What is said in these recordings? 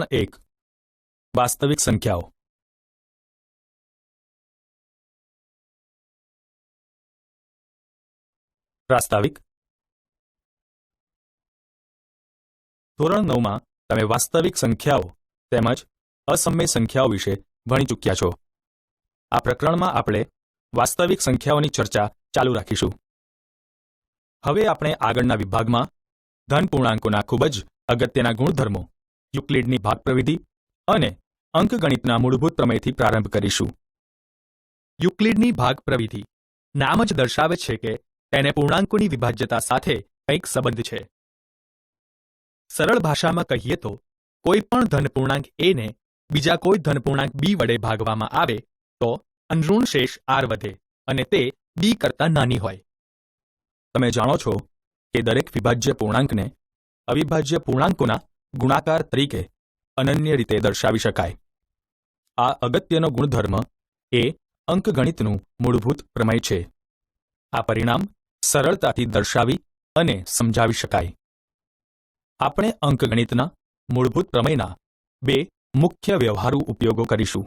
પ્રશ્ન 1. વાસ્તવિક સંખ્યાઓ. પ્રાસ્તાવિક. ધોરણ 9માં તમે વાસ્તવિક સંખ્યાઓ તેમજ અસમય સંખ્યાઓ વિશે ભણી ચૂક્યા છો. આ પ્રકરણમાં આપણે વાસ્તવિક સંખ્યાઓની ચર્ચા ચાલુ રાખીશું. હવે આપણે આગળના વિભાગમાં ધન પૂર્ણાંકોના ખૂબ જ અગત્યના ગુણધર્મો, યુક્લિડની ભાગ પ્રવિધિ અને અંકગણિતના મૂળભૂત પ્રમેયથી પ્રારંભ કરીશું. યુક્લિડની ભાગ પ્રવિધિ નામ જ દર્શાવે છે કે તેને પૂર્ણાંકોની વિભાજ્યતા સાથે કંઈક સંબંધ છે. સરળ ભાષામાં કહીએ તો કોઈ પણ ધન પૂર્ણાંક a ને બીજા કોઈ ધન પૂર્ણાંક b વડે ભાગવામાં આવે તો અનઋણ શેષ r વધે અને તે b કરતાં નાની હોય. તમે જાણો છો કે દરેક વિભાજ્ય પૂર્ણાંકને અવિભાજ્ય પૂર્ણાંકોના ગુણાકાર તરીકે અનન્ય રીતે દર્શાવી શકાય. આ અગત્યનો ગુણધર્મ એ અંકગણિતનું મૂળભૂત પ્રમેય છે. આ પરિણામ સરળતાથી દર્શાવી અને સમજાવી શકાય. આપણે અંકગણિતના મૂળભૂત પ્રમેયના બે મુખ્ય વ્યવહારુ ઉપયોગો કરીશું.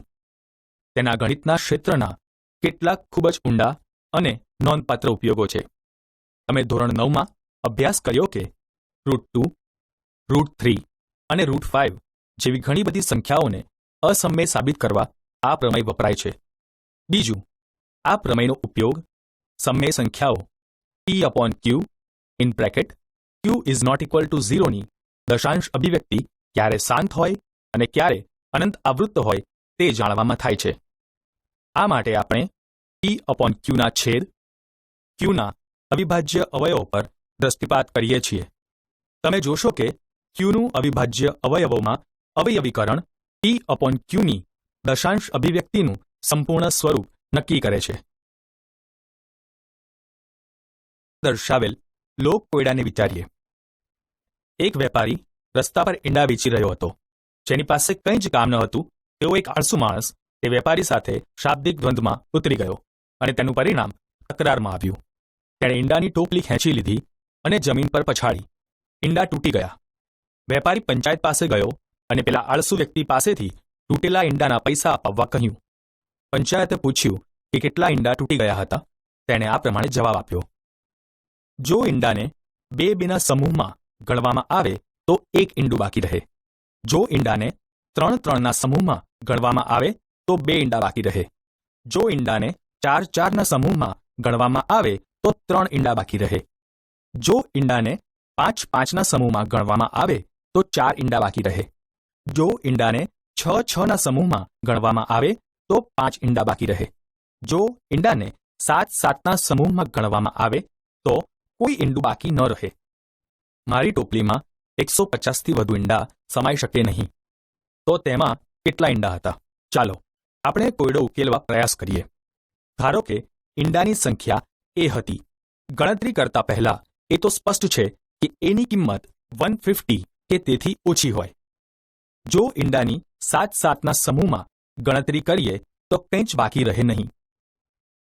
તેના ગણિતના ક્ષેત્રના કેટલાક ખૂબ જ ઊંડા અને નોંધપાત્ર ઉપયોગો છે. તમે ધોરણ 9માં અભ્યાસ કર્યો કે √2, √3 અને √5 જેવી ઘણી બધી સંખ્યાઓને અસમય સાબિત કરવા આ પ્રમેય વપરાય છે. બીજું, આ પ્રમેયનો ઉપયોગ સમય સંખ્યાઓ p/q in bracket q is not equal to 0 ની દશાંશ અભિવ્યક્તિ ક્યારે શાંત હોય અને ક્યારે અનંત આવૃત્ત હોય તે જાણવામાં થાય છે. આ માટે આપણે p/qના છેદ qના અવિભાજ્ય અવયવો પર દૃષ્ટિપાત કરીએ છીએ. તમે જોશો કે qનું અવિભાજ્ય અવયવોમાં અવયવીકરણ p/qની દશાંશ અભિવ્યક્તિનું સંપૂર્ણ સ્વરૂપ નક્કી કરે છે. દર્શાવેલ લોક કોયડાને વિચારીએ. એક વેપારી રસ્તા પર ઈંડા વેચી રહ્યો હતો. જેની પાસે કંઈ જ કામ ન હતું તેવો એક આળસુ માણસ તે વેપારી સાથે શાબ્દિક દ્વંદ્વમાં ઉતરી ગયો અને તેનું પરિણામ તકરારમાં આવ્યું. તેણે ઈંડાની ટોપલી ખેંચી લીધી અને જમીન પર પછાડી. ઈંડા તૂટી ગયા. વેપારી પંચાયત પાસે ગયો અને પેલા આળસુ વ્યક્તિ પાસેથી તૂટેલા ઈંડાના પૈસા અપાવવા કહ્યું. પંચાયતે પૂછ્યું કે કેટલા ઈંડા તૂટી ગયા હતા. તેણે આ પ્રમાણે જવાબ આપ્યો. જો ઈંડાને બે-બેના સમૂહમાં ગણવામાં આવે તો એક ઈંડું બાકી રહે. જો ઈંડાને 3-3ના સમૂહમાં ગણવામાં આવે તો 2 ઈંડા બાકી રહે. જો ઈંડાને 4-4ના સમૂહમાં ગણવામાં આવે તો 3 ઈંડા બાકી રહે. જો ઈંડાને 5-5ના સમૂહમાં ગણવામાં આવે તો 4 ઈંડા બાકી રહે. જો ઈંડાને 6-6ના સમૂહમાં ગણવામાં આવે તો 5 ઈંડા બાકી રહે. જો ઈંડાને 7-7ના સમૂહમાં ગણવામાં આવે તો કોઈ ઈંડું બાકી ન રહે. મારી ટોપલીમાં 150થી વધુ ઈંડા સમાઈ શકે નહીં. તો તેમાં કેટલા ઈંડા હતા? ચાલો આપણે કોયડો ઉકેલવા પ્રયાસ કરીએ. ધારો કે ઈંડાની સંખ્યા a હતી. ગણતરી કરતા પહેલા એ તો સ્પષ્ટ છે કે એની કિંમત 150 કે તેથી ઓછી હોય. જો ઈંડાની 7-7ના સમૂહમાં ગણતરી કરીએ તો કંઈ જ બાકી રહે નહીં.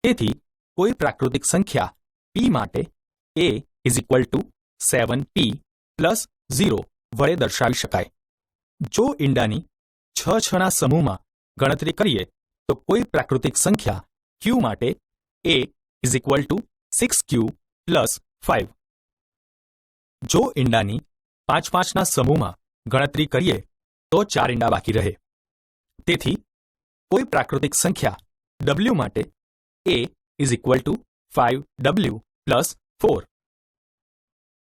તેથી કોઈ પ્રાકૃતિક સંખ્યા p માટે a is equal two 7p + 0 વડે દર્શાવી શકાય. જો ઈંડાની 6-6ના સમૂહમાં ગણતરી કરીએ તો કોઈ પ્રાકૃતિક સંખ્યા q માટે a is equal to 6q + 5. જો ઈંડાની 5-5ના સમૂહમાં ગણતરી કરીએ તો 4 ઈંડા બાકી રહે. તેથી કોઈ પ્રાકૃતિક સંખ્યા w માટે a is equal two 5w + 4.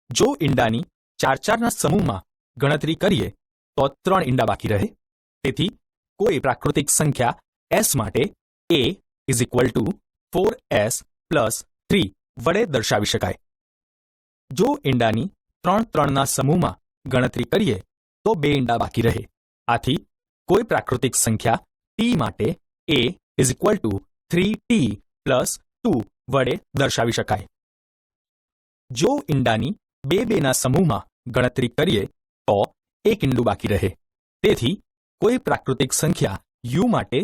જો ઈંડાની 4-4ના સમૂહમાં ગણતરી કરીએ તો 3 ઈંડા બાકી રહે. તેથી કોઈ પ્રાકૃતિક સંખ્યા s માટે a is equal two 4s + 3 વડે દર્શાવી શકાય. જો ઈંડાની 3-3ના સમૂહમાં ગણતરી કરીએ તો 2 ઈંડા બાકી રહે. આથી કોઈ પ્રાકૃતિક સંખ્યા t માટે a is equal two 3t + 2 વડે દર્શાવી શકાય. જો ઈંડાની 2-2ના સમૂહમાં ગણતરી કરીએ તો 1 ઈંડું બાકી રહે. તેથી કોઈ પ્રાકૃતિક સંખ્યા u માટે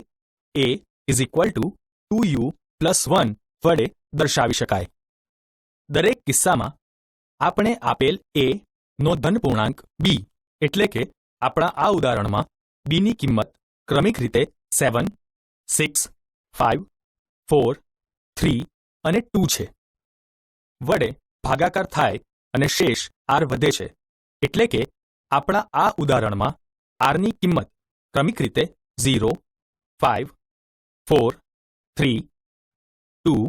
a is equal two 2u + 1 વડે દર્શાવી શકાય. દરેક કિસ્સામાં આપણે આપેલ a નો ધન પૂર્ણાંક b એટલે કે આપણા આ ઉદાહરણમાં બીની કિંમત ક્રમિક રીતે 7, 6, 5, 4, 3 અને 2 છે. વડે ભાગાકાર થાય અને શેષ r વધે છે, એટલે કે આપણા આ ઉદાહરણમાં rની કિંમત ક્રમિક રીતે 0, 5, 4, 3, 2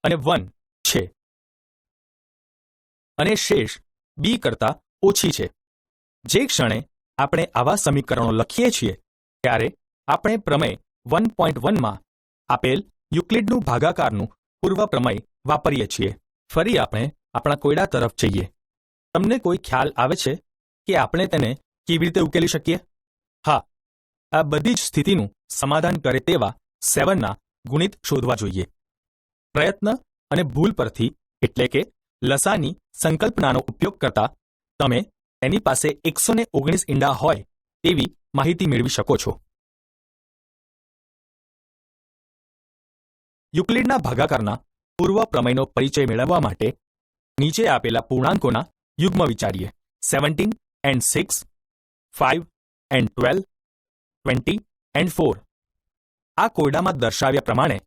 અને 1 છે અને શેષ b કરતાં ઓછી છે. જે ક્ષણે આપણે આવા સમીકરણો લખીએ છીએ ત્યારે આપણે પ્રમેય 1.1માં આપેલ યુક્લિડનું ભાગાકારનું પૂર્વ પ્રમેય વાપરીએ છીએ. ફરી આપણે આપણા કોયડા તરફ જઈએ. તમને કોઈ ખ્યાલ આવે છે કે આપણે તેને કેવી રીતે ઉકેલી શકીએ? હા, આ બધી જ સ્થિતિનું સમાધાન કરે તેવા 7ના ગુણિત શોધવા જોઈએ. પ્રયત્ન અને ભૂલ પરથી, એટલે કે લસાની સંકલ્પનાનો ઉપયોગ કરતા તમે તેની પાસે 119 ઈંડા હોય તેવી માહિતી મેળવી શકો છો. યુક્લિડના ભાગાકારના પૂર્વ પ્રમેયનો પરિચય મેળવવા માટે નીચે આપેલા પૂર્ણાંકોના યુગ્મ વિચારીએ. 17 and 6, 5 and 12, 20 and 4. આ કોયડામાં દર્શાવ્યા પ્રમાણે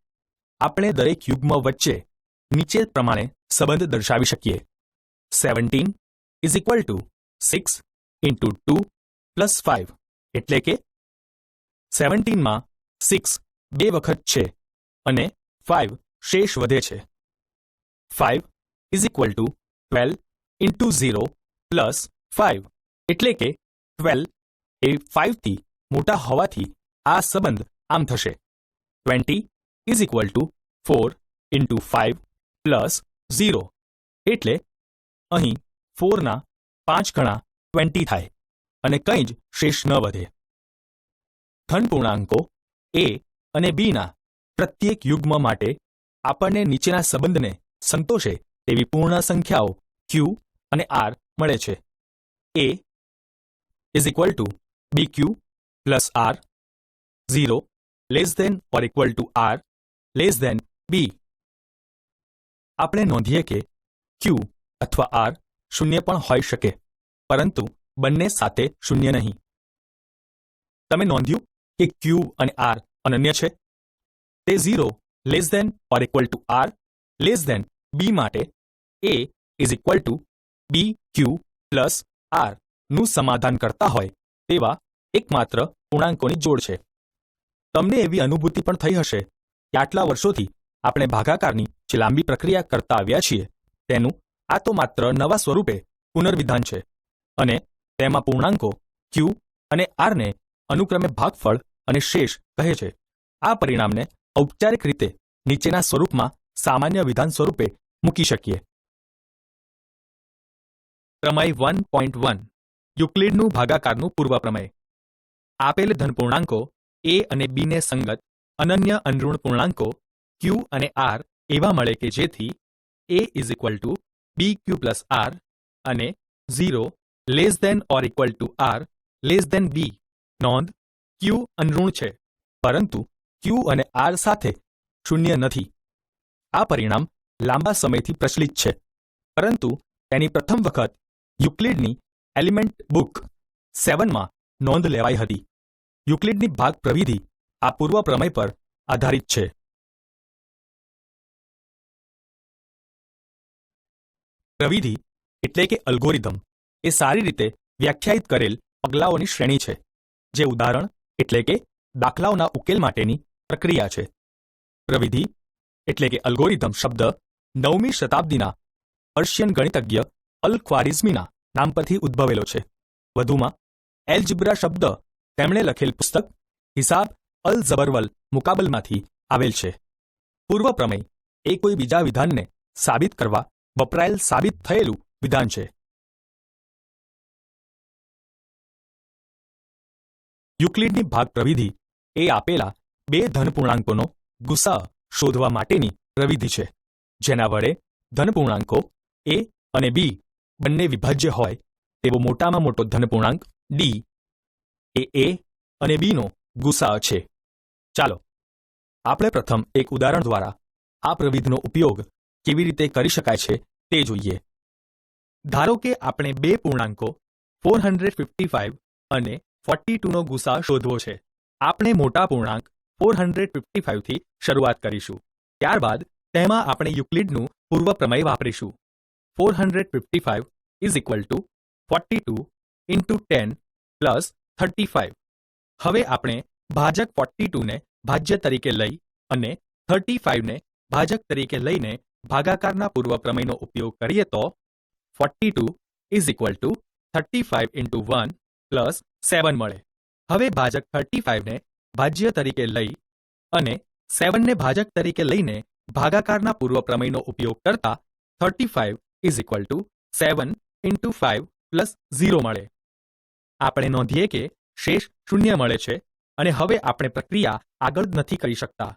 આપણે દરેક યુગ્મ વચ્ચે નીચે પ્રમાણે સંબંધ દર્શાવી શકીએ. 17 is equal to 6 into 2 plus 5, એટલે કે 17માં 6 બે વખત છે અને 5 શેષ વધે છે. 5 is equal to 12 into 0 plus 5, એટલે કે 12 એ 5 થી મોટા હોવાથી આ સંબંધ આમ થશે. 20 is equal to 4 into 5 plus 0, એટલે અહીં 4ના 5 ગણા 20 થાય અને કંઈ જ શેષ ન વધે. ધન પૂર્ણાંકો a અને bના પ્રત્યેક યુગ્મ માટે આપણને નીચેના સંબંધને સંતોષે તેવી પૂર્ણ સંખ્યાઓ q અને r મળે છે. a is equal to bq plus r, 0 less than or equal to r less than b. આપણે નોંધીએ કે q અથવા r શૂન્ય પણ હોઈ શકે, પરંતુ બંને સાથે શૂન્ય નહીં. તમે નોંધ્યું કે q અને r અનન્ય છે. તે 0 less than or equal to r less than b માટે a is equal to bq plus r નું સમાધાન કરતા હોય તેવા એકમાત્ર પૂર્ણાંકોની જોડ છે. તમને એવી અનુભૂતિ પણ થઈ હશે કે આટલા વર્ષોથી આપણે ભાગાકારની જે લાંબી પ્રક્રિયા કરતા આવ્યા છીએ તેનું આ તો માત્ર નવા સ્વરૂપે પુનર્વિધાન છે અને તેમાં પૂર્ણાંકો q અને r ને અનુક્રમે ભાગફળ અને શેષ કહે છે. આ પરિણામને ઔપચારિક રીતે નીચેના સ્વરૂપમાં સામાન્ય વિધાન સ્વરૂપે મૂકી શકીએ. પ્રમેય 1.1 યુક્લિડનું ભાગાકારનું પૂર્વ પ્રમેય. આપેલ ધન પૂર્ણાંકો a અને b ને સંગત અનન્ય અનઋણ પૂર્ણાંકો q અને r એવા મળે કે જેથી a is equal to bq plus r અને 0 less than or equal to r less than b. નોંધ, q અનઋણ છે પરંતુ q અને r સાથે શૂન્ય નથી. આ પરિણામ લાંબા સમયથી પ્રચલિત છે, પરંતુ તેની પ્રથમ વખત યુક્લિડની એલિમેન્ટ બુક 7માં નોંધ લેવાઈ હતી. યુક્લિડની ભાગ પ્રવિધિ આ પૂર્વ પ્રમેય પર આધારિત છે. પ્રવિધિ એટલે કે અલ્ગોરિધમ એ સારી રીતે વ્યાખ્યાયિત કરેલ પગલાઓની શ્રેણી છે, જે ઉદાહરણ એટલે કે દાખલાઓના ઉકેલ માટેની પ્રક્રિયા છે. પ્રવિધિ એટલે કે અલ્ગોરિધમ શબ્દ 9મી શતાબ્દીના પર્શિયન ગણિતજ્ઞ અલ ખ્વારિઝમીના નામ પરથી ઉદ્ભવેલો છે. વધુમાં એલ્જબ્રા શબ્દ તેમણે લખેલ પુસ્તક હિસાબ અલ ઝબરવલ મુકાબલમાંથી આવેલ છે. પૂર્વ પ્રમેય એ કોઈ બીજા વિધાનને સાબિત કરવા વપરાયેલ સાબિત થયેલું વિધાન છે. યુક્લિડની ભાગ પ્રવિધિ એ આપેલા બે ધન પૂર્ણાંકોનો ગુસા શોધવા માટેની પ્રવિધિ છે, જેના વડે ધન પૂર્ણાંકો a અને b બંને વિભાજ્ય હોય તેવો મોટામાં મોટો ધન પૂર્ણાંક d એ a અને b નો ગુસા છે. ચાલો આપણે પ્રથમ એક ઉદાહરણ દ્વારા આ પ્રવિધિનો ઉપયોગ કેવી રીતે કરી શકાય છે તે જોઈએ. ધારો કે આપણે બે પૂર્ણાંકો 455 અને 42 નો ગુસા શોધવો છે. આપણે મોટા પૂર્ણાંક 455 થી શરૂઆત કરીશું. ત્યારબાદ તેમાં આપણે યુક્લિડનું પૂર્વ પ્રમેય વાપરીશું. 455 is equal two 42 into 10 plus 35. હવે આપણે ભાજક 42 ને ભાજ્ય તરીકે લઈ અને 35 ને ભાજક તરીકે લઈને ભાગાકારના પૂર્વ પ્રમેયનો ઉપયોગ કરીએ તો 42 is equal two 35 into 1 plus 7 મળે. હવે ભાજક 35 ને ભાજ્ય તરીકે લઈ અને 7 ને ભાજક તરીકે લઈને ભાગાકારના પૂર્વ પ્રમેયનો ઉપયોગ કરતા 35 is equal two 7 into 5 plus 0 મળે. આપણે નોંધીએ કે શેષ શૂન્ય મળે છે અને હવે આપણે પ્રક્રિયા આગળ નથી કરી શકતા.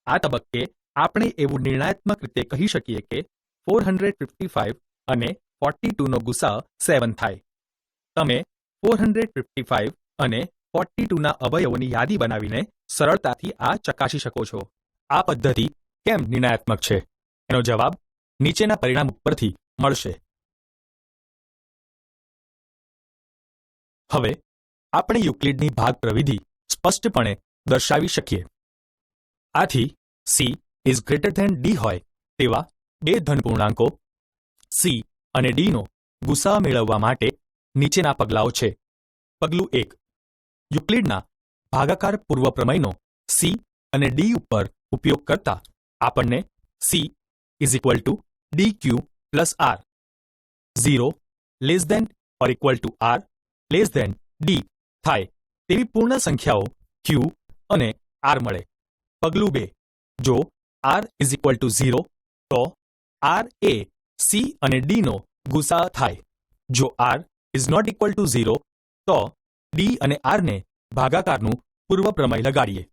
આ તબક્કે આપણે એવું નિર્ણયાત્મક રીતે કહી શકીએ કે 455 અને 42 નો ગુસા 7 થાય. તમે 455 અને 42 ના અવયવોની યાદી બનાવીને સરળતાથી આ ચકાસી શકો છો. આ પદ્ધતિ કેમ નિર્ણયાત્મક છે? એનો જવાબ નીચેના પરિણામ ઉપરથી મળશે. હવે આપણે યુક્લિડની ભાગ પ્રવિધિ સ્પષ્ટપણે દર્શાવી શકીએ. આથી C is greater than D હોય તેવા બે ધન પૂર્ણાંકો C અને D નો ગુસા મેળવવા માટે નીચેના પગલાઓ છે. પગલું 1. યુક્લિડના ભાગાકાર પૂર્વ પ્રમેયનો C અને D ઉપર ઉપયોગ કરતા આપણને C is equal to DQ plus R, 0 less than or equal to R less than D થાય તેવી પૂર્ણ સંખ્યાઓ Q અને R મળે. પગલું 2. જો R ઇઝ ઇક્વલ ટુ 0 તો R એ C અને D નો ગુસા થાય. જો R is not equal to 0 તો D અને R ને ભાગાકારનું પૂર્વ પ્રમેય લગાડીએ.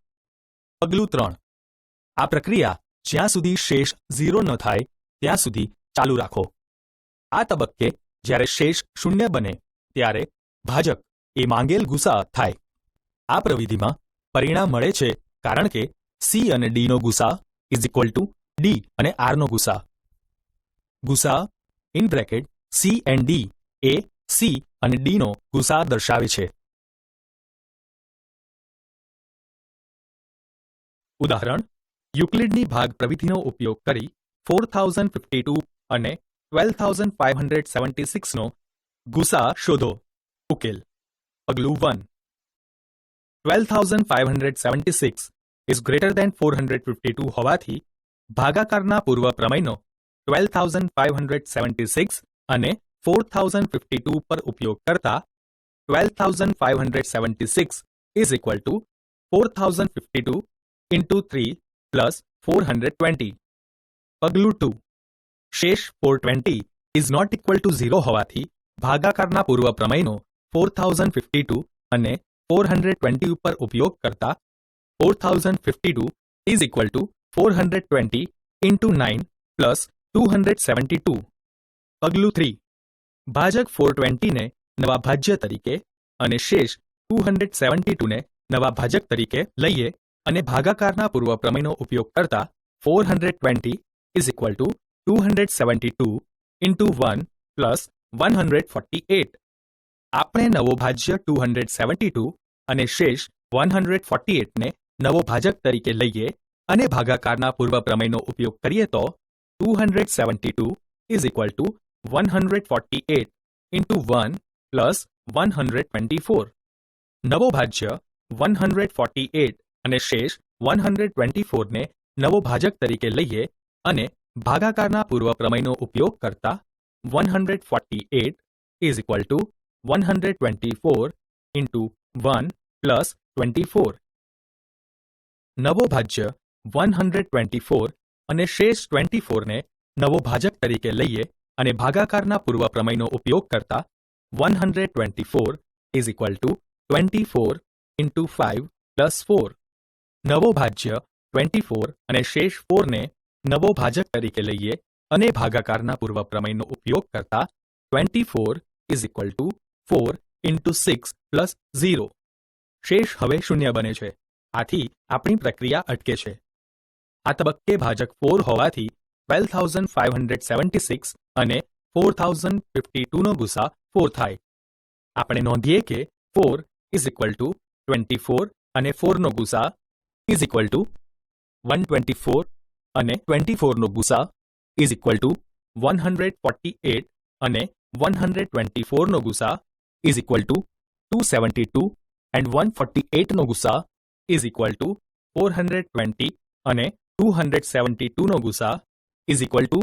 પગલું 3. આ પ્રક્રિયા જ્યાં સુધી શેષ 0 ન થાય ત્યાં સુધી ચાલુ રાખો. આ તબક્કે જ્યારે શેષ શૂન્ય બને ત્યારે ભાજક એ માંગેલ ગુસા થાય. આ પ્રવિધિમાં પરિણામ મળે છે કારણ કે C અને D નો ગુસા ઇઝ ઇક્વલ ટુ D અને R નો ગુસા. ગુસા in bracket C and D એ C અને D નો ગુસા દર્શાવે છે. ઉદાહરણ: યુક્લિડની ભાગ પ્રવિધિનો ઉપયોગ કરી 4052 અને 12576 નો ગુસા શોધો. ઉકેલ. પગલું 1. 12576 ઇઝ ગ્રેટર ધેન 452 હોવાથી ભાગાકારના પૂર્વ પ્રમેયનો 12576 અને 4052 પર ઉપયોગ કરતા 12576 is equal to 4052 into 3 plus 420. પગલું 2. શેષ 420 ઇઝ નોટ ઇક્વલ ટુ 0 હોવાથી ભાગાકારના પૂર્વ પ્રમેયનો 4052 અને 420 ઉપર ઉપયોગ કરતા 4052 is equal to 420 into 9 plus 272. પગલું 3. ભાજક 420 ને નવા ભાજ્ય તરીકે અને શેષ 272 ને નવા ભાજક તરીકે લઈએ અને ભાગાકારના પૂર્વ પ્રમેયનો ઉપયોગ કરતા 420 is equal to 272 into 1 plus 148. આપણે નવો ભાજ્ય 272 અને શેષ 148 ને નવો ભાજક તરીકે લઈએ અને ભાગાકારના પૂર્વ પ્રમેયનો ઉપયોગ કરીએ તો 272 is equal to 148 into 1 plus 124. નવો ભાજ્ય 148 અને શેષ 124 ને નવો ભાજક તરીકે લઈએ અને ભાગાકારના પૂર્વ પ્રમેયનો ઉપયોગ કરતા 148 is equal to 124 into 1 plus 24. નવો ભાજ્ય 124 અને શેષ 24 ને નવો ભાજક તરીકે લઈએ અને ભાગાકારના પૂર્વ પ્રમેયનો ઉપયોગ કરતા 124 is equal to 24 into 5 plus 4. નવો ભાજ્ય 24 અને શેષ 4 ને નવો ભાજક તરીકે લઈએ અને ભાગાકારના પૂર્વ પ્રમેયનો ઉપયોગ કરતા 24 is equal to 4 into 6 plus 0. શેષ હવે શૂન્ય બને છે. આથી આપણી પ્રક્રિયા અટકે છે. આ તબક્કે ભાજક 4 હોવાથી 12576 અને 4052 નો ગુસા 4 થાય. આપણે નોંધીએ કે 4 ઇઝ ઇક્વલ ટુ 24 અને 4નો ગુસા ઇઝ ઇક્વલ ટુ 124 અને 24નો ગુસા ઇઝ ઇક્વલ ટુ 148 અને 124નો ગુસા ઇઝ ઇક્વલ ટુ 272 એન્ડ 148નો ગુસા ઇઝ ઇક્વલ ટુ 420 અને 272નો ગુસા ઇઝ ઇક્વલ ટુ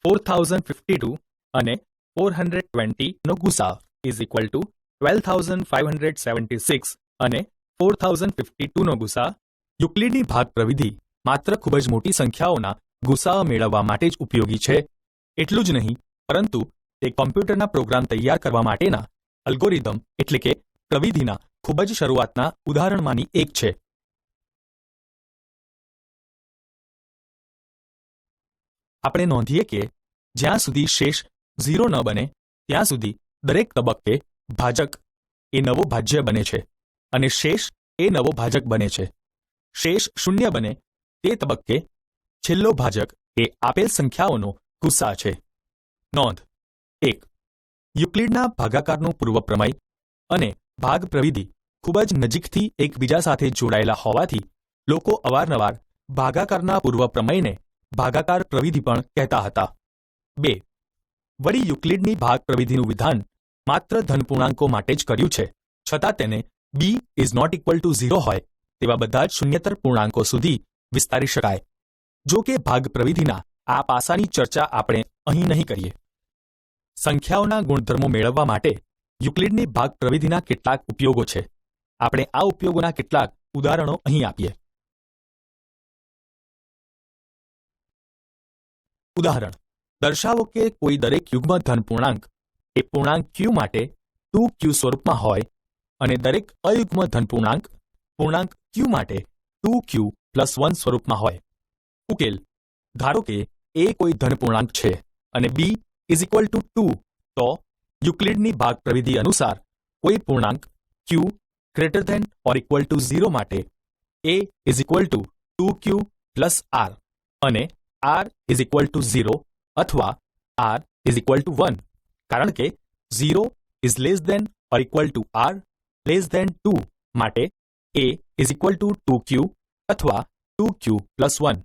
4052 અને 420નો ગુસા ઇઝ ઇક્વલ ટુ 12576 અને 4052નો ગુસા. યુક્લિડની ભાગ પ્રવિધિ માત્ર ખૂબ જ મોટી સંખ્યાઓના ગુસાઅ મેળવવા માટે જ ઉપયોગી છે. એટલું જ નહીં, પરંતુ તે કોમ્પ્યુટરના પ્રોગ્રામ તૈયાર કરવા માટેના અલ્ગોરિધમ એટલે કે પ્રવિધિના ખૂબ જ શરૂઆતના ઉદાહરણમાંની એક છે. આપણે નોંધીએ કે જ્યાં સુધી શેષ 0 ન બને ત્યાં સુધી દરેક તબક્કે ભાજક એ નવો ભાજ્ય બને છે અને શેષ એ નવો ભાજક બને છે. શેષ 0 બને તે તબક્કે છેલ્લો ભાજક એ આપેલ સંખ્યાઓનો ગુસા છે. નોંધ 1. યુક્લિડના ભાગાકારનું પૂર્વપ્રમેય અને ભાગ પ્રવિધિ ખૂબ જ નજીકથી એકબીજા સાથે જોડાયેલા હોવાથી લોકો અવારનવાર ભાગાકારના પૂર્વપ્રમેયને ભાગાકાર પ્રવિધિ પણ કહેતા હતા. 2. વળી યુક્લિડની ભાગ પ્રવિધિનું વિધાન માત્ર ધનપૂર્ણાંકો માટે જ કર્યું છે, છતાં તેને b is not equal to 0 હોય તેવા બધા જ શૂન્યતર પૂર્ણાંકો સુધી વિસ્તારી શકાય. જો કે ભાગ પ્રવિધિના આ પાસાની ચર્ચા આપણે અહીં નહીં કરીએ. સંખ્યાઓના ગુણધર્મો મેળવવા માટે યુક્લિડની ભાગ પ્રવિધિના કેટલાક ઉપયોગો છે. આપણે આ ઉપયોગોના કેટલાક ઉદાહરણો અહીં આપીએ. ઉદાહરણ: દર્શાવો કે કોઈ દરેક યુગ્મ ધન પૂર્ણાંક એ પૂર્ણાંક q માટે 2q સ્વરૂપમાં હોય અને દરેક અયુગ્મ ધન પૂર્ણાંક q માટે 2q + 1 સ્વરૂપમાં હોય. ઉકેલ: ધારો કે a કોઈ ધન પૂર્ણાંક છે અને b ઇઝ ઇક્વલ ટુ 2, તો યુક્લિડની ભાગ પ્રવિધિ અનુસાર કોઈ પૂર્ણાંક q greater than or equal to 0 માટે a is equal to 2q + r અને r ઇઝ ઇક્વલ ટુ 0 અથવા r ઇઝ ઇક્વલ ટુ 1, કારણ કે 0 is less than or equal to r less than 2 માટે a is equal to 2q અથવા 2q + 1.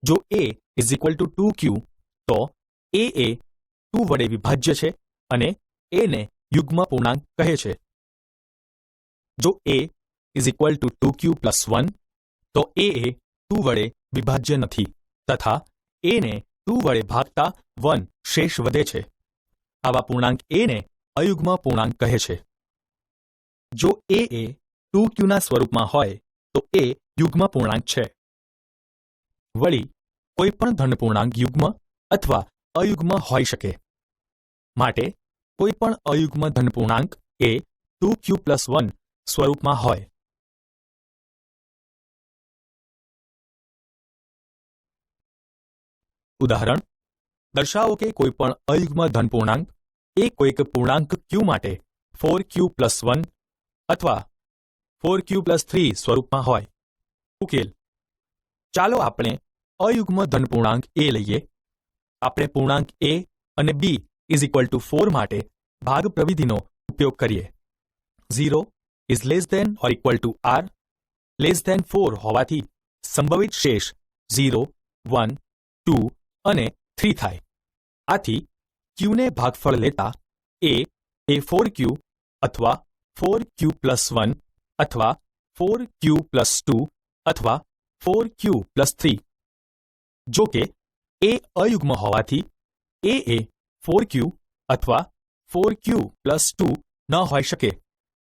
જો a is equal to 2q તો a એ 2 વડે વિભાજ્ય છે અને a ને યુગ્મ પૂર્ણાંક કહે છે. જો a is equal to 2q + 1 તો a એ 2 વડે વિભાજ્ય નથી તથા a ને 2 વડે ભાગતા 1 શેષ વધે છે. આવા પૂર્ણાંક a ને અયુગ્મ પૂર્ણાંક કહે છે. જો a એ 2qના સ્વરૂપમાં હોય તો a યુગ્મ પૂર્ણાંક છે. વળી કોઈ પણ ધન પૂર્ણાંક યુગ્મ અથવા અયુગ્મ હોઈ શકે. માટે કોઈ પણ અયુગ્મ ધન પૂર્ણાંક એ 2q + 1 સ્વરૂપમાં હોય. ઉદાહરણ: દર્શાવો કે કોઈ પણ અયુગ્મ ધન પૂર્ણાંક એ કોઈક પૂર્ણાંક q માટે 4q + 1 અથવા 4q + 3 સ્વરૂપમાં હોય. ઉકેલ: ચાલો આપણે અયુગ્મ ધન પૂર્ણાંક a લઈએ. આપણે પૂર્ણાંક a અને b ઇઝ ઇક્વલ ટુ 4 માટે ભાગ પ્રવિધિનો ઉપયોગ કરીએ. 0 is less than or equal to r less than 4 હોવાથી સંભવિત શેષ 0, 1, 2 અને 3 થાય. આથી q ને ભાગફળ લેતા a એ 4q અથવા 4q + 1 અથવા 4q + 2 અથવા 4q + 3. જો કે a અયુગ્મ હોવાથી a એ 4q અથવા 4q + 2 ન હોઈ શકે,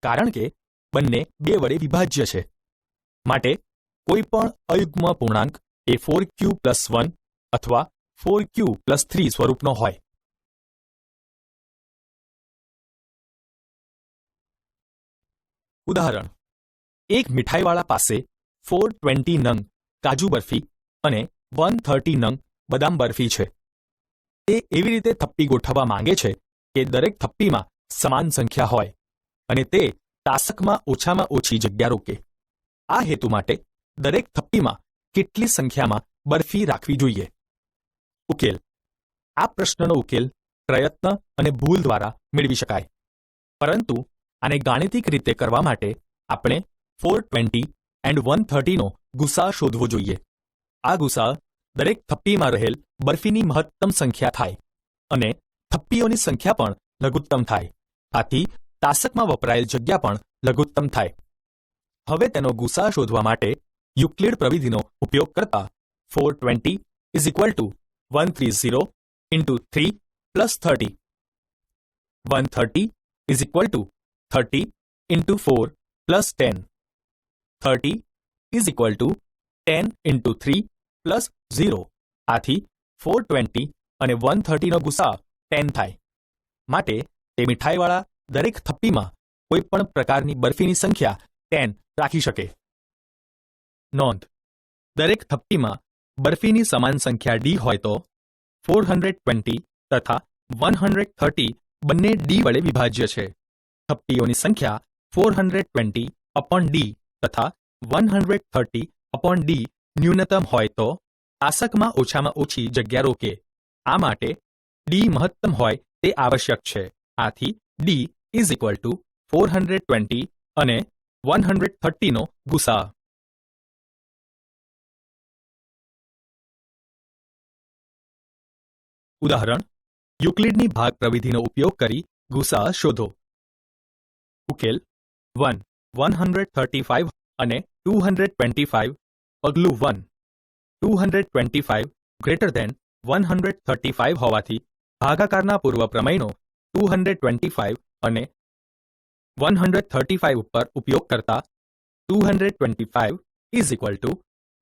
કારણ કે બંને 2 વડે વિભાજ્ય છે. માટે કોઈ પણ અયુગ્મ પૂર્ણાંક એ 4q + 1 અથવા 4q + 3 સ્વરૂપનો હોય. ઉદાહરણ: એક મીઠાઈવાળા પાસે 420 નંગ કાજુ બરફી અને 130 નંગ બદામ બરફી છે. તે એવી રીતે થપ્પી ગોઠવવા માંગે છે કે દરેક થપ્પીમાં સમાન સંખ્યા હોય અને તે તાસકમાં ઓછામાં ઓછી જગ્યા રોકે. આ હેતુ માટે દરેક થપ્પીમાં કેટલી સંખ્યામાં બરફી રાખવી જોઈએ? ઉકેલ: આ પ્રશ્નનો ઉકેલ પ્રયત્ન અને ભૂલ દ્વારા મેળવી શકાય, પરંતુ આને ગાણિતિક રીતે કરવા માટે આપણે 420 એન્ડ 130નો ગુસા શોધવો જોઈએ. આ ગુસા દરેક થપ્પીમાં રહેલ બરફીની મહત્તમ સંખ્યા થાય અને થપ્પીઓની સંખ્યા પણ લઘુત્તમ થાય. આથી તાસકમાં વપરાયેલ જગ્યા પણ લઘુત્તમ થાય. હવે તેનો ગુસા શોધવા માટે યુક્લિડ પ્રવિધિનો ઉપયોગ કરતા 420 is equal two 130 into 3 plus 30. 130 is equal two 30 into 4 plus 10. 30 is equal two 10 into 3 plus 0. આથી 420 અને 130નો ગુસા 10 થાય. માટે તે મીઠાઈવાળા દરેક થપ્પીમાં કોઈપણ પ્રકારની બરફીની સંખ્યા 10 રાખી શકે. નોંધ: દરેક થપ્પીમાં બરફીની સમાન સંખ્યા ડી હોય તો 420 તથા 130 બંને ડી વડે વિભાજ્ય છે. થપ્પીઓની સંખ્યા 420 અપોન ડી તથા 130 અપોન ડી ન્યૂનતમ હોય તો તાસકમાં ઓછામાં ઓછી જગ્યા રોકે. આ માટે ડી મહત્તમ હોય તે આવશ્યક છે. આથી ડી ઇઝ ઇક્વલ ટુ 420 અને 130નો ગુસા. ઉદાહરણ: યુક્લિડની ભાગ પ્રવિધિનો ઉપયોગ કરી ગુસા શોધો. ઉકેલ: 1 135 અને 225. પગલું 1. 225 ગ્રેટર ધેન 135 હોવાથી ભાગાકારના પૂર્વ પ્રમેયનો 225 અને 135 ઉપર ઉપયોગ કરતા 225 is equal two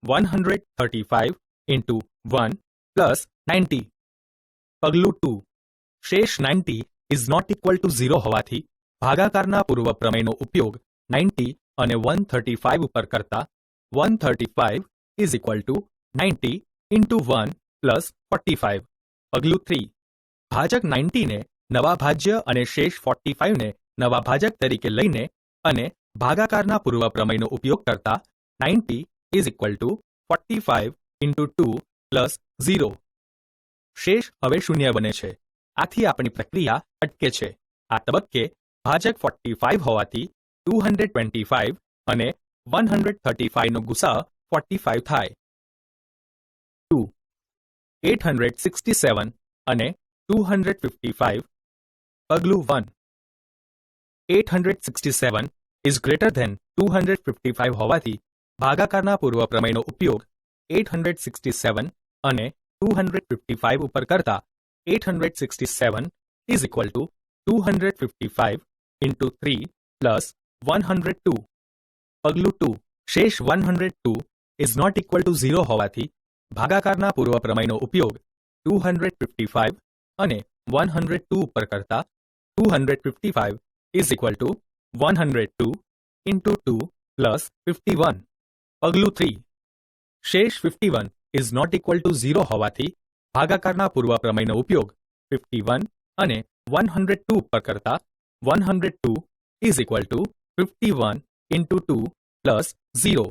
135 into 1 plus 90. પગલું 2. શેષ 90 ઇઝ નોટ ઇક્વલ ટુ 0 હોવાથી ભાગાકારના પૂર્વ પ્રમેયનો ઉપયોગ 90 અને 135 ઉપર કરતા 135 is equal two 90 into 1 plus 45. પગલું 3. ભાજક 90 ને નવા ભાજ્ય અને શેષ 45 ને નવા ભાજક તરીકે લઈને અને ભાગાકારના પૂર્વ પ્રમેયનો ઉપયોગ કરતા 90 is equal two 45 into 2 plus 0. શેષ હવે શૂન્ય બને છે. આથી આપણી પ્રક્રિયા અટકે છે. આ તબક્કે ભાજક 45 હોવાથી 225 અને 135નો ગુસા 45 થાય. 2. 867 અને 255. પગલું 1. 867 ઇઝ ગ્રેટર ધેન 255 હોવાથી ભાગાકારના પૂર્વ પ્રમેયનો ઉપયોગ 867 અને 255 ઉપર કરતા 867 is equal two 255 into 3 plus 102. પગલું 2. શેષ 102 ઇઝ નોટ ઇક્વલ ટુ 0 હોવાથી ભાગાકારના પૂર્વ પ્રમેયનો ઉપયોગ 255 અને 102 ઉપર કરતા 255 is equal two 102 into 2 plus 51. પગલું 3. શેષ 51 ઇઝ નોટ ઇક્વલ ટુ 0 હોવાથી ભાગાકારના પૂર્વ પ્રમેયનો ઉપયોગ 51 અને 102 ઉપર કરતા 102 is equal two 51 into 2 plus 0.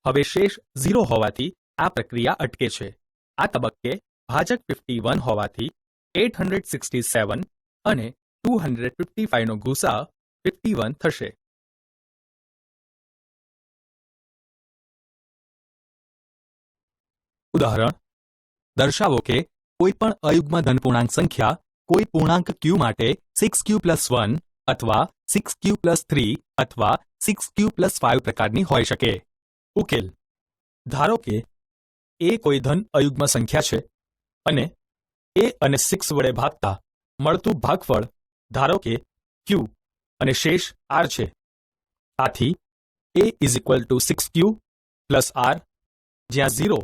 હવે શેષ 0 હોવાથી આ પ્રક્રિયા અટકે છે. આ તબક્કે ભાજક 51 હોવાથી 867 અને 255નો ગુસા 51 થશે. ઉદાહરણ: દર્શાવો કે કોઈ પણ અયુગ્મ ધનપૂર્ણાંક સંખ્યા કોઈ પૂર્ણાંક q માટે 6q પ્લસ 1 અથવા 6q પ્લસ 3 અથવા 6q પ્લસ 5 પ્રકારની હોઈ શકે. ઉકેલ: ધારો કે એ કોઈ ધન અયુગ્મ સંખ્યા છે અને એ અને 6 વડે ભાગતા મળતું ભાગફળ ધારો કે q અને શેષ r છે. આથી a is equal to 6q plus r, જ્યાં 0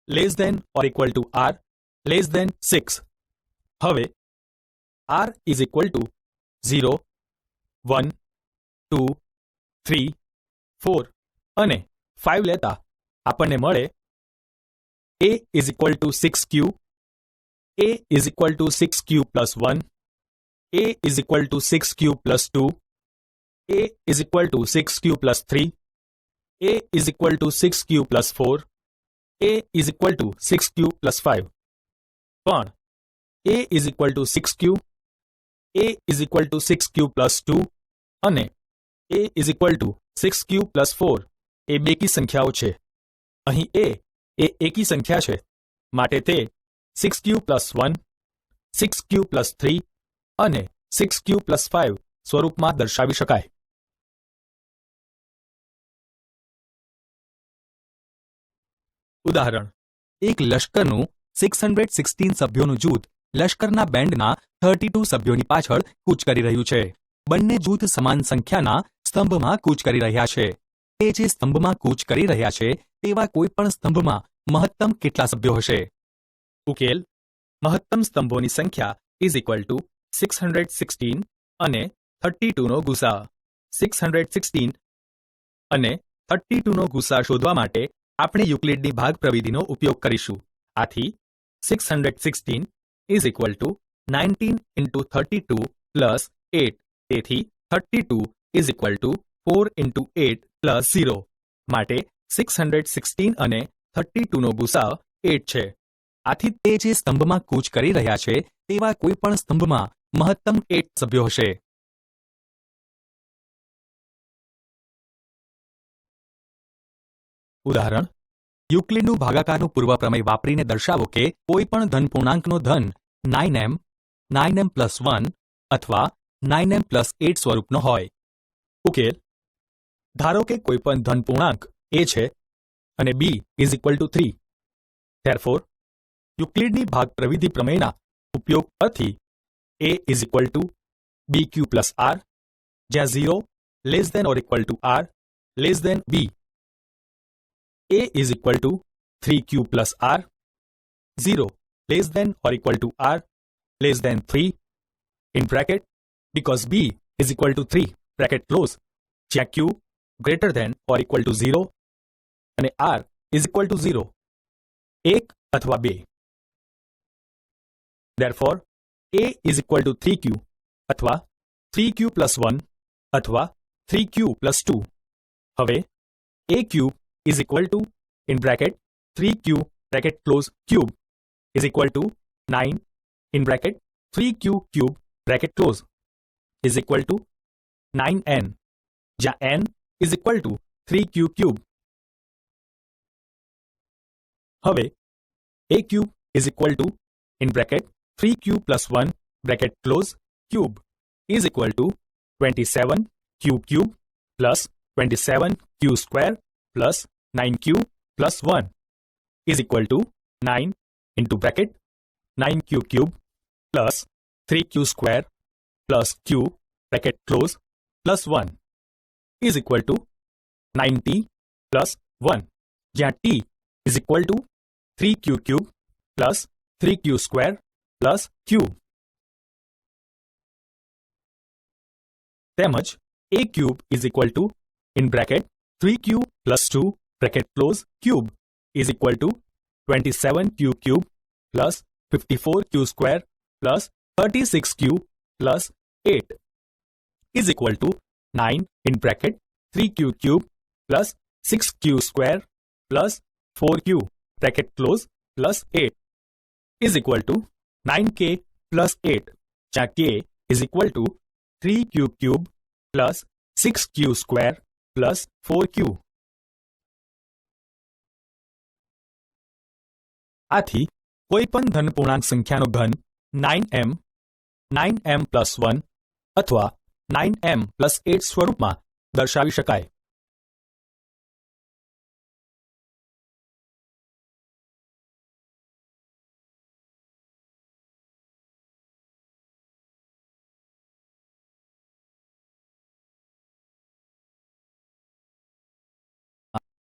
less than or equal to r less than 6. હવે r ઇઝ ઇક્વલ ટુ 0, 1, 2, 3, 4 અને 5 લેતા આપણને મળે a is equal to 6q, a is equal to 6q plus 1, a is equal to 6q plus 2, a is equal to 6q plus 3, a is equal to 6q plus 4, a is equal to 6q plus 5. પણ a is equal to 6q, a is equal to 6q plus 2 અને a is equal to 6 cube plus 4 એ બેકી સંખ્યાઓ છે. અહીં એ એકી સંખ્યા છે, માટે તે 6 ક્યુબ પ્લસ 1, 6 ક્યુબ પ્લસ 3 અને 6 ક્યુબ પ્લસ 5 સ્વરૂપમાં દર્શાવી શકાય. ઉદાહરણ: એક લશ્કરનું 616 સભ્યોનું જૂથ લશ્કરના બેન્ડના 32 સભ્યોની પાછળ કૂચ કરી રહ્યું છે. બંને જૂથ સમાન સંખ્યાના સ્તંભમાં કૂચ કરી રહ્યા છે. તે જે સ્તંભમાં કૂચ કરી રહ્યા છે તેવા કોઈપણ સ્તંભમાં મહત્તમ કેટલા સભ્યો હશે? ઉકેલ: મહત્તમ સ્તંભોની સંખ્યા ઇઝ ઇક્વલ ટુ 616 અને 32 નો ગુસા. 616 અને 32 નો ગુસા શોધવા માટે આપણે યુક્લિડની ભાગ પ્રવિધિનો ઉપયોગ કરીશું. આથી 616 is equal two 19 into 32 plus 8. તેથી 32 is equal to 4 into 8 plus 0. માટે 616 અને 32 નો ગુસા 8 છે. આથી તે જે સ્તંભમાં કૂચ કરી રહ્યા છે તેવા કોઈપણ સ્તંભમાં મહત્તમ 8 સભ્યો હશે. ઉદાહરણ: યુક્લિડનું ભાગાકારનું પૂર્વપ્રમેય વાપરીને દર્શાવો કે કોઈપણ ધન પૂર્ણાંકનો ધન 9m, 9m પ્લસ 1 અથવા 9m પ્લસ 8 સ્વરૂપનો હોય. ઉકેલ: ધારો કે કોઈપણ ધન પૂર્ણાંક a છે અને b is equal to 3. Therefore યુક્લિડની ભાગ પ્રવિધિ પ્રમેયના ઉપયોગ પરથી a is equal to bq plus r, જ્યાં 0 less than or equal to r less than b. a is equal to 3q plus r, 0 less than or equal to r less than 3 in bracket because b is equal to 3 bracket close, જ્યાં q greater than or equal to 0 અને r is equal to 0, 1 અથવા 2. Therefore a is equal to 3q અથવા 3q plus 1 અથવા 3q plus 2. હવે a cube is equal to in bracket 3q bracket close cube is equal to 9 in bracket 3q cube bracket close is equal to 9n, જ્યાં n is equal to 3q cube. હવે a cube is equal to in bracket 3q plus 1 bracket close cube is equal to 27q cube plus 27q square plus 9q plus 1 is equal to 9 into bracket 9q cube plus 3q square plus q bracket close plus 1 is equal to 9t plus 1, જ્યાં t is equal to 3q cube plus 3q square plus q. તેમજ a cube is equal to in bracket 3q plus 2 bracket close cube is equal to 27q cube plus 54q square plus 36q plus 8 is equal to 9 in bracket 3q cube plus 6q square plus 4q bracket close plus 8 is equal to 9k plus 8, જ્યાં k is equal to 3q cube plus 6q square plus 4q. આથી કોઈપણ ધન પૂર્ણાંક સંખ્યાનો ઘન 9m, 9m plus 1 અથવા 9m plus 8 સ્વરૂપમાં દર્શાવી શકાય.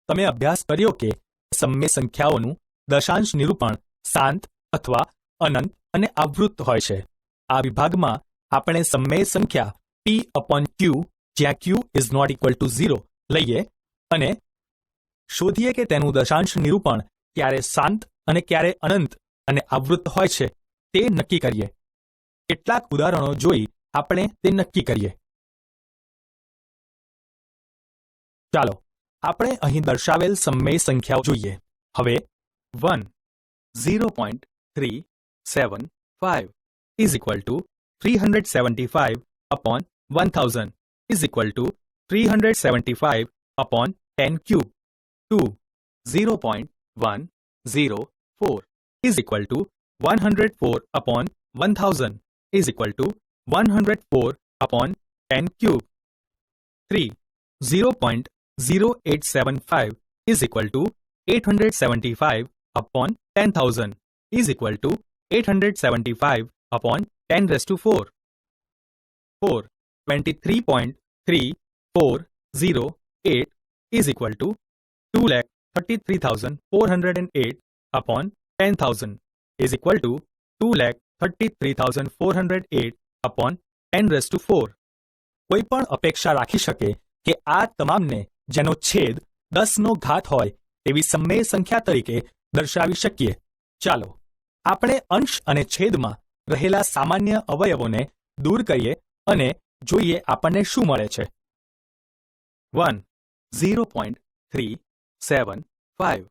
તમે અભ્યાસ કર્યો કે સમય સંખ્યાઓનું દશાંશ નિરૂપણ શાંત અથવા અનંત અને આવૃત્ત હોય છે. આ વિભાગમાં આપણે સમય સંખ્યા p upon q, જ્યાં q is not equal to 0 લઈએ અને શોધીએ કે તેનું દશાંશ નિરૂપણ ક્યારે શાંત અને ક્યારે અનંત અને આવૃત્ત હોય છે તે નક્કી કરીએ. કેટલાક ઉદાહરણો જોઈ આપણે તે નક્કી કરીએ. ચાલો આપણે અહીં દર્શાવેલ સમય સંખ્યાઓ જોઈએ. હવે 1 0.375 is equal to 375 upon 1000 is equal to 375 upon 10 cube to 0.104 is equal to 104 upon 1000 is equal to 104 upon 10 cube. 3. 0.0875 is equal to 875 upon 10,000 is equal to 875 upon 10 raised to 4. 4. 23.3408 is equal to 2,33,408 upon 10,000 is equal to 2,33,408 upon 10 raised to 4. કોઈ પણ અપેક્ષા રાખી શકે કે આ તમામને જેનો છેદ 10 નો ઘાત હોય તેવી સમમેય સંખ્યા તરીકે દર્શાવી શકીએ. ચાલો આપણે અંશ અને છેદમાં રહેલા સામાન્ય અવયવોને દૂર કરીએ અને જોઈએ આપણને શું મળે છે. 1. 0.375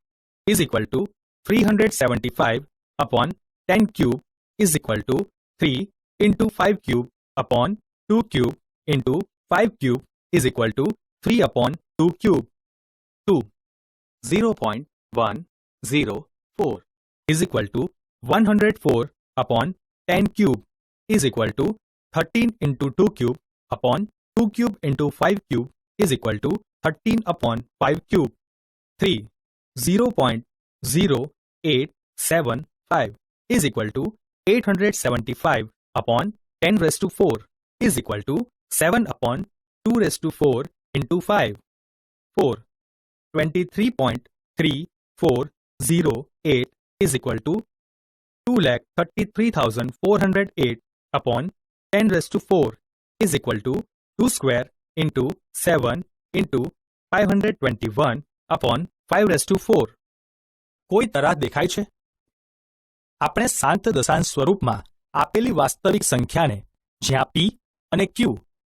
is equal to 375 upon 10 cube is equal to 3 into 5 cube upon 2 cube into 5 cube is equal to 3 upon 2 cube. 2. 0.104 is equal to 104 upon 10 cube is equal to 13 into 2 cube upon 2 cube into 5 cube is equal to 13 upon 5 cube. 3. 0.0875 is equal to 875 upon 10 raised to 4 is equal to 7 upon 2 raised to 4 into 5. 4. 23.3408 is equal to 2,33,408 upon 10 raised to 4 is equal to 2 square into 7 into 521 upon 5 raised to 4. કોઈ તરાહ દેખાય છે? આપણે શાંત દશાંશ સ્વરૂપમાં આપેલી વાસ્તવિક સંખ્યાને જ્યાં p અને q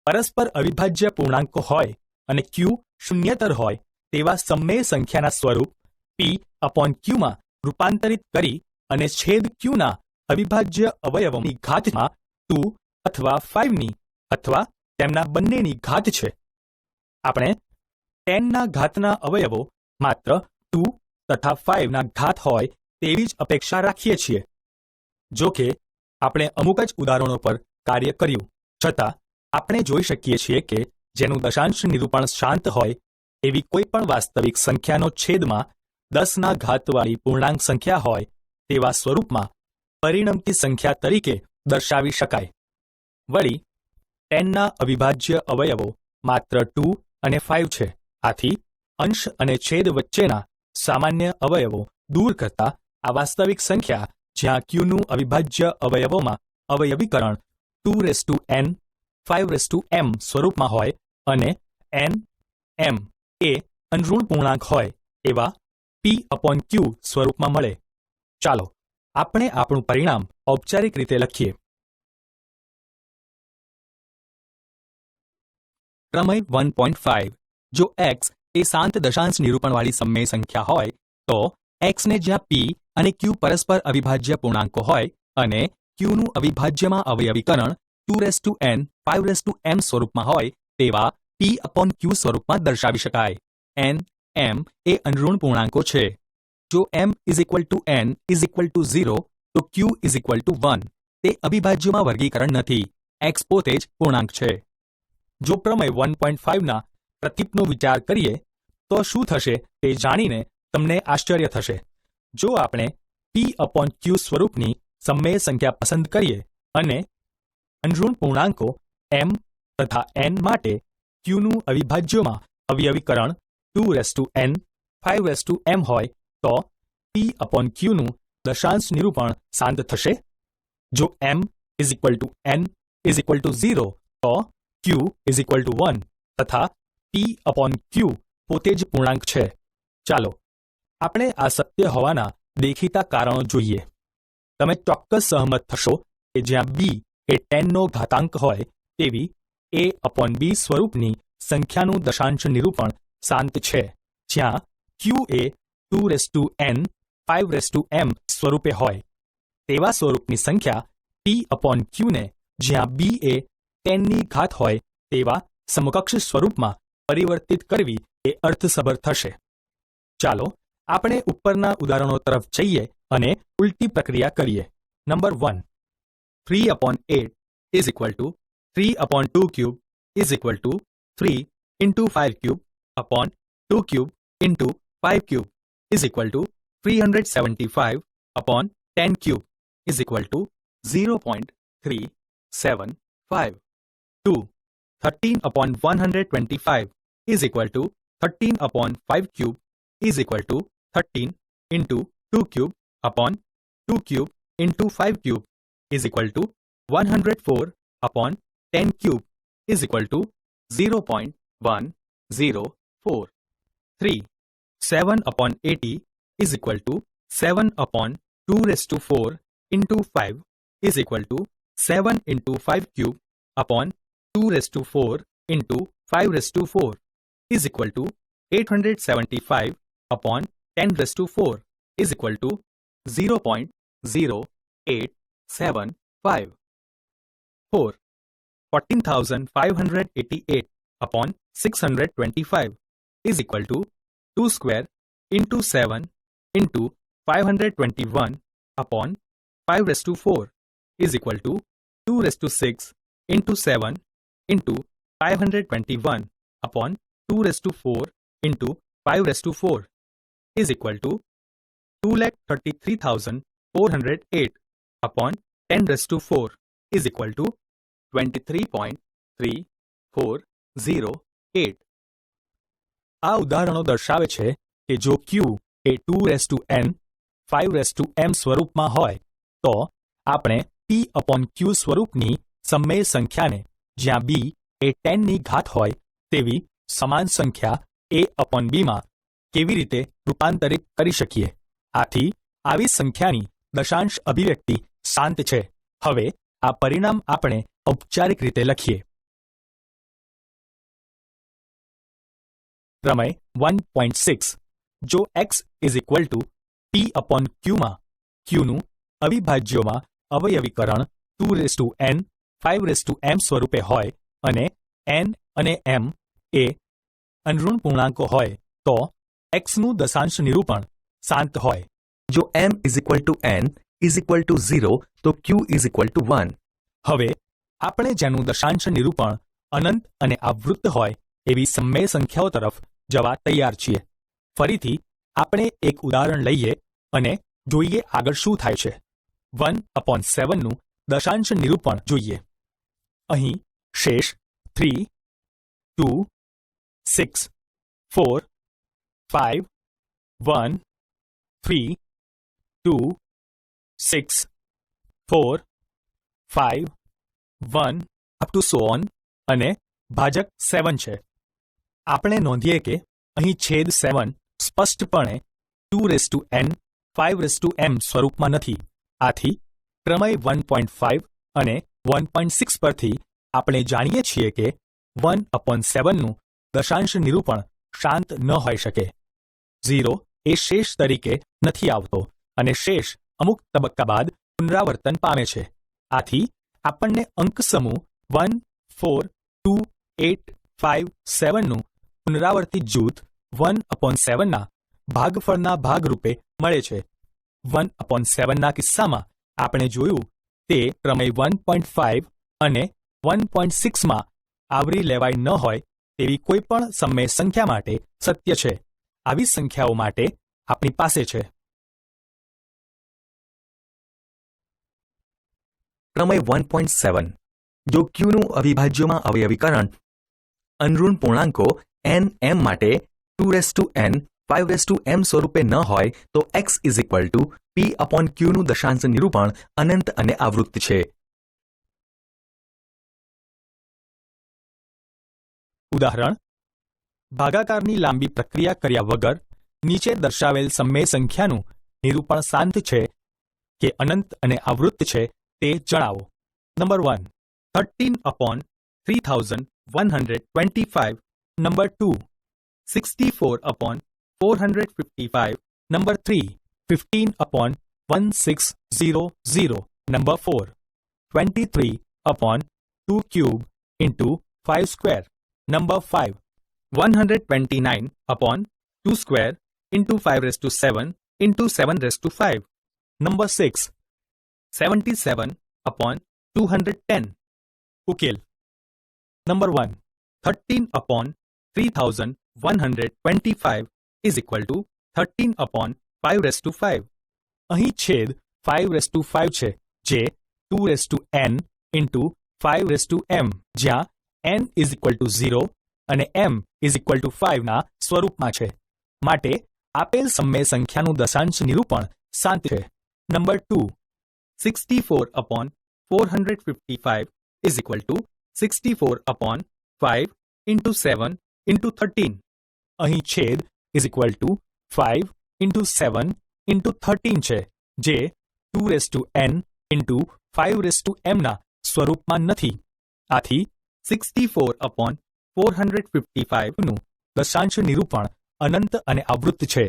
પરસ્પર અવિભાજ્ય પૂર્ણાંકો હોય અને q શૂન્યેતર હોય તેવા સમમેય સંખ્યાના સ્વરૂપ p upon q માં રૂપાંતરિત કરી અને છેદ q ના અવિભાજ્ય અવયવોની ઘાતમાં 2 અથવા 5 ની અથવા તેમના બંનેની ઘાત છે. આપણે 10 ના ઘાતના અવયવો માત્ર 2 તથા 5 ના ઘાત હોય તેવી જ અપેક્ષા રાખીએ છીએ. જો કે આપણે અમુક જ ઉદાહરણો પર કાર્ય કર્યું છતાં આપણે જોઈ શકીએ છીએ કે જેનું દશાંશ નિરૂપણ શાંત હોય એવી કોઈ પણ વાસ્તવિક સંખ્યાનો છેદમાં 10 ના ઘાતવાળી પૂર્ણાંક સંખ્યા હોય તેવા સ્વરૂપમાં પરિણમતી સંખ્યા તરીકે દર્શાવી શકાય. વળી 10 ના અવિભાજ્ય અવયવો માત્ર 2 અને 5 છે. આથી અંશ અને છેદ વચ્ચેના સામાન્ય અવયવો દૂર કરતા આ વાસ્તવિક સંખ્યા જ્યાં q નું અવિભાજ્ય અવયવોમાં અવયવીકરણ 2n 5m સ્વરૂપમાં હોય અને n m એ અનઋણ પૂર્ણાંક હોય એવા p upon q સ્વરૂપમાં મળે. ચાલો આપણે આપણું પરિણામ ઔપચારિક રીતે લખીએ. પ્રમેય 1.5 જો x એ શાંત દશાંશ નિરૂપણવાળી સમમેય સંખ્યા હોય તો x ને જ્યાં p અને q પરસ્પર અવિભાજ્ય પૂર્ણાંકો હોય અને q નું અવિભાજ્યમાં અવયવીકરણ 2n 5m સ્વરૂપમાં હોય તેવા p upon q સ્વરૂપમાં દર્શાવી શકાય. n m એ અનઋણ પૂર્ણાંકો છે. જો m n 0 તો q 1 તે અવિભાજ્યમાં વર્ગીકરણ નથી. x પોતે જ પૂર્ણાંક છે. જો પ્રમેય 1.5 ના પ્રતીકનો વિચાર કરીએ તો શું થશે તે જાણીને તમને આશ્ચર્ય થશે. જો આપણે p upon q સ્વરૂપની સમમેય સંખ્યા પસંદ કરીએ અને અનઋણ પૂર્ણાંકો m તથા n માટે q નું અવિભાજ્યમાં અવયવીકરણ 2n 5m હોય તો p upon q નું દશાંશ નિરૂપણ શાંત થશે. જો m n 0 તો q 1 તથા p upon q પોતે જ પૂર્ણાંક છે. ચાલો આપણે આ સત્ય હોવાના દેખીતા કારણો જોઈએ. તમે ચોક્કસ સહમત થશો કે જ્યાં b એ 10 નો ઘાતાંક હોય તેવી a upon b સ્વરૂપની સંખ્યાનું દશાંશ નિરૂપણ શાંત છે. જ્યાં q એ 2n 5m સ્વરૂપે હોય તેવા સ્વરૂપની સંખ્યા p upon q ને જ્યાં b એ 10 ની ઘાત હોય તેવા સમકક્ષ સ્વરૂપમાં પરિવર્તિત કરવી એ અર્થસભર થશે. ચાલો આપણે ઉપરના ઉદાહરણો તરફ જઈએ અને ઉલટી પ્રક્રિયા કરીએ. Number 1, 3/8 is equal to 3/2 cube is equal to 3 into 5 cube upon 2 cube into 5 cube is equal to 375 upon 10 cube is equal to 0.375. 2, 13 upon 125 is equal to 13 upon 5 cube is equal to 13 into 2 cube upon 2 cube into 5 cube is equal to 104 upon 10 cube is equal to 0.104. 3, 7 upon 80 is equal to 7 upon 2 raised to 4 into 5 is equal to 7 into 5 cube upon 2 raised to 4 into 5 raised to 4 is equal to 875 upon 10 raised to 4 is equal to 0.0875. 4, 14,588 upon 625 is equal to 2 square into 7 into 521 upon 5 raised to 4 is equal to 2 raised to 6 into 7 into 521 upon 2 raised to 4 into 5 raised to 4 is equal to 2,33,408 upon 10 raised to 4 is equal to 23.3408. આ ઉદાહરણો દર્શાવે છે કે જો Q એ 2n 5m સ્વરૂપમાં હોય તો આપણે P/Q સ્વરૂપની સમમેય સંખ્યાને જ્યાં B એ 10ની ઘાત હોય તેવી સમાન સંખ્યા A/B માં કેવી રીતે રૂપાંતરિત કરી શકીએ. આથી આવી સંખ્યાની દશાંશ અભિવ્યક્તિ શાંત છે. હવે આ પરિણામ આપણે ઔપચારિક રીતે લખીએ. પ્રમેય 1.6 જો x is equal to P/Q માં Qનું અવિભાજ્યોમાં અવયવીકરણ 2n 5m સ્વરૂપે હોય અને n અને m એ અનઋણ પૂર્ણાંકો હોય તો xનું દશાંશ નિરૂપણ શાંત હોય. જો m is equal to n is equal to 0 તો q is equal to 1. હવે આપણે જેનું દશાંશ નિરૂપણ અનંત અને આવૃત્ત હોય એવી સમમેય સંખ્યાઓ તરફ જવા તૈયાર છીએ. ફરીથી આપણે એક ઉદાહરણ લઈએ અને જોઈએ આગળ શું થાય છે. 1/7 નું દશાંશ નિરૂપણ જોઈએ. અહીં શેષ 3, 2, 6, 4, 5, 1, 3, 2, 6, 4, 5, 1 up to so on અને ભાજક 7 છે. આપણે નોંધીએ કે અહીં છેદ 7 સ્પષ્ટપણે 2n 5m સ્વરૂપમાં નથી. આથી પ્રમેય 1.5 અને 1.6 પરથી આપણે જાણીએ છીએ કે 1/7 નું દશાંશ નિરૂપણ શાંત ન હોઈ શકે. 0 એ શેષ તરીકે નથી આવતો અને શેષ અમુક તબક્કા બાદ પુનરાવર્તન પામે છે. આથી આપણને અંક સમૂહ 1, 4, 2, 8, 5, 7 નું પુનરાવર્તિત જૂથ 1/7 ના ભાગફળના ભાગરૂપે મળે છે. 1/7 ના કિસ્સામાં આપણે જોયું તે પ્રમેય 1.5 અને 1.6 માં આવરી લેવાય ન હોય તેવી કોઈપણ સમમેય સંખ્યા માટે સત્ય છે. આવી સંખ્યાઓ માટે આપણી પાસે છે. પ્રમેય 1.7 જો ક્યુનું અવિભાજ્યોમાં અવયવીકરણ અનઋણ પૂર્ણાંકો n m માટે 2n 5m સ્વરૂપે ન હોય તો x is equal to P/Q નું દશાંશ નિરૂપણ અનંત અને આવૃત્ત છે. ઉદાહરણ ભાગાકારની લાંબી પ્રક્રિયા કર્યા વગર નીચે દર્શાવેલ સમમેય સંખ્યાનું નિરૂપણ શાંત છે કે અનંત અને આવૃત્ત છે તે જણાવો. Number 1 13/3125. Number 2 64/455. Number 3 15/1600. Number 4 23/2 cube into 5 square. Number 5 129 upon 2 square into 5 raised to 7 into 7 raised to 5. Number 6. 77 upon 210. Ukel. Number 1. 13 upon 3125 is equal to 13 upon 5 raised to 5. અહીં છેદ 5 raised to 5 છે જે 2 raised to n into 5 raised to m જ્યાં n is equal to 0 અને m is equal to 5 ના સ્વરૂપમાં છે. માટે આપેલ સમય સંખ્યાનું દશાંશ નિરૂપણ શાંત છે. Number 2. 64 upon 455 is equal to 64 upon 5 into 7 into 13. અહીં છેદ is equal to 5 into 7 into 13 છે જે 2 raised to n into 5 raised to m ના સ્વરૂપમાં નથી. આથી 64 upon 455 નું દશાંશ નિરૂપણ અનંત અને આવૃત્ત છે.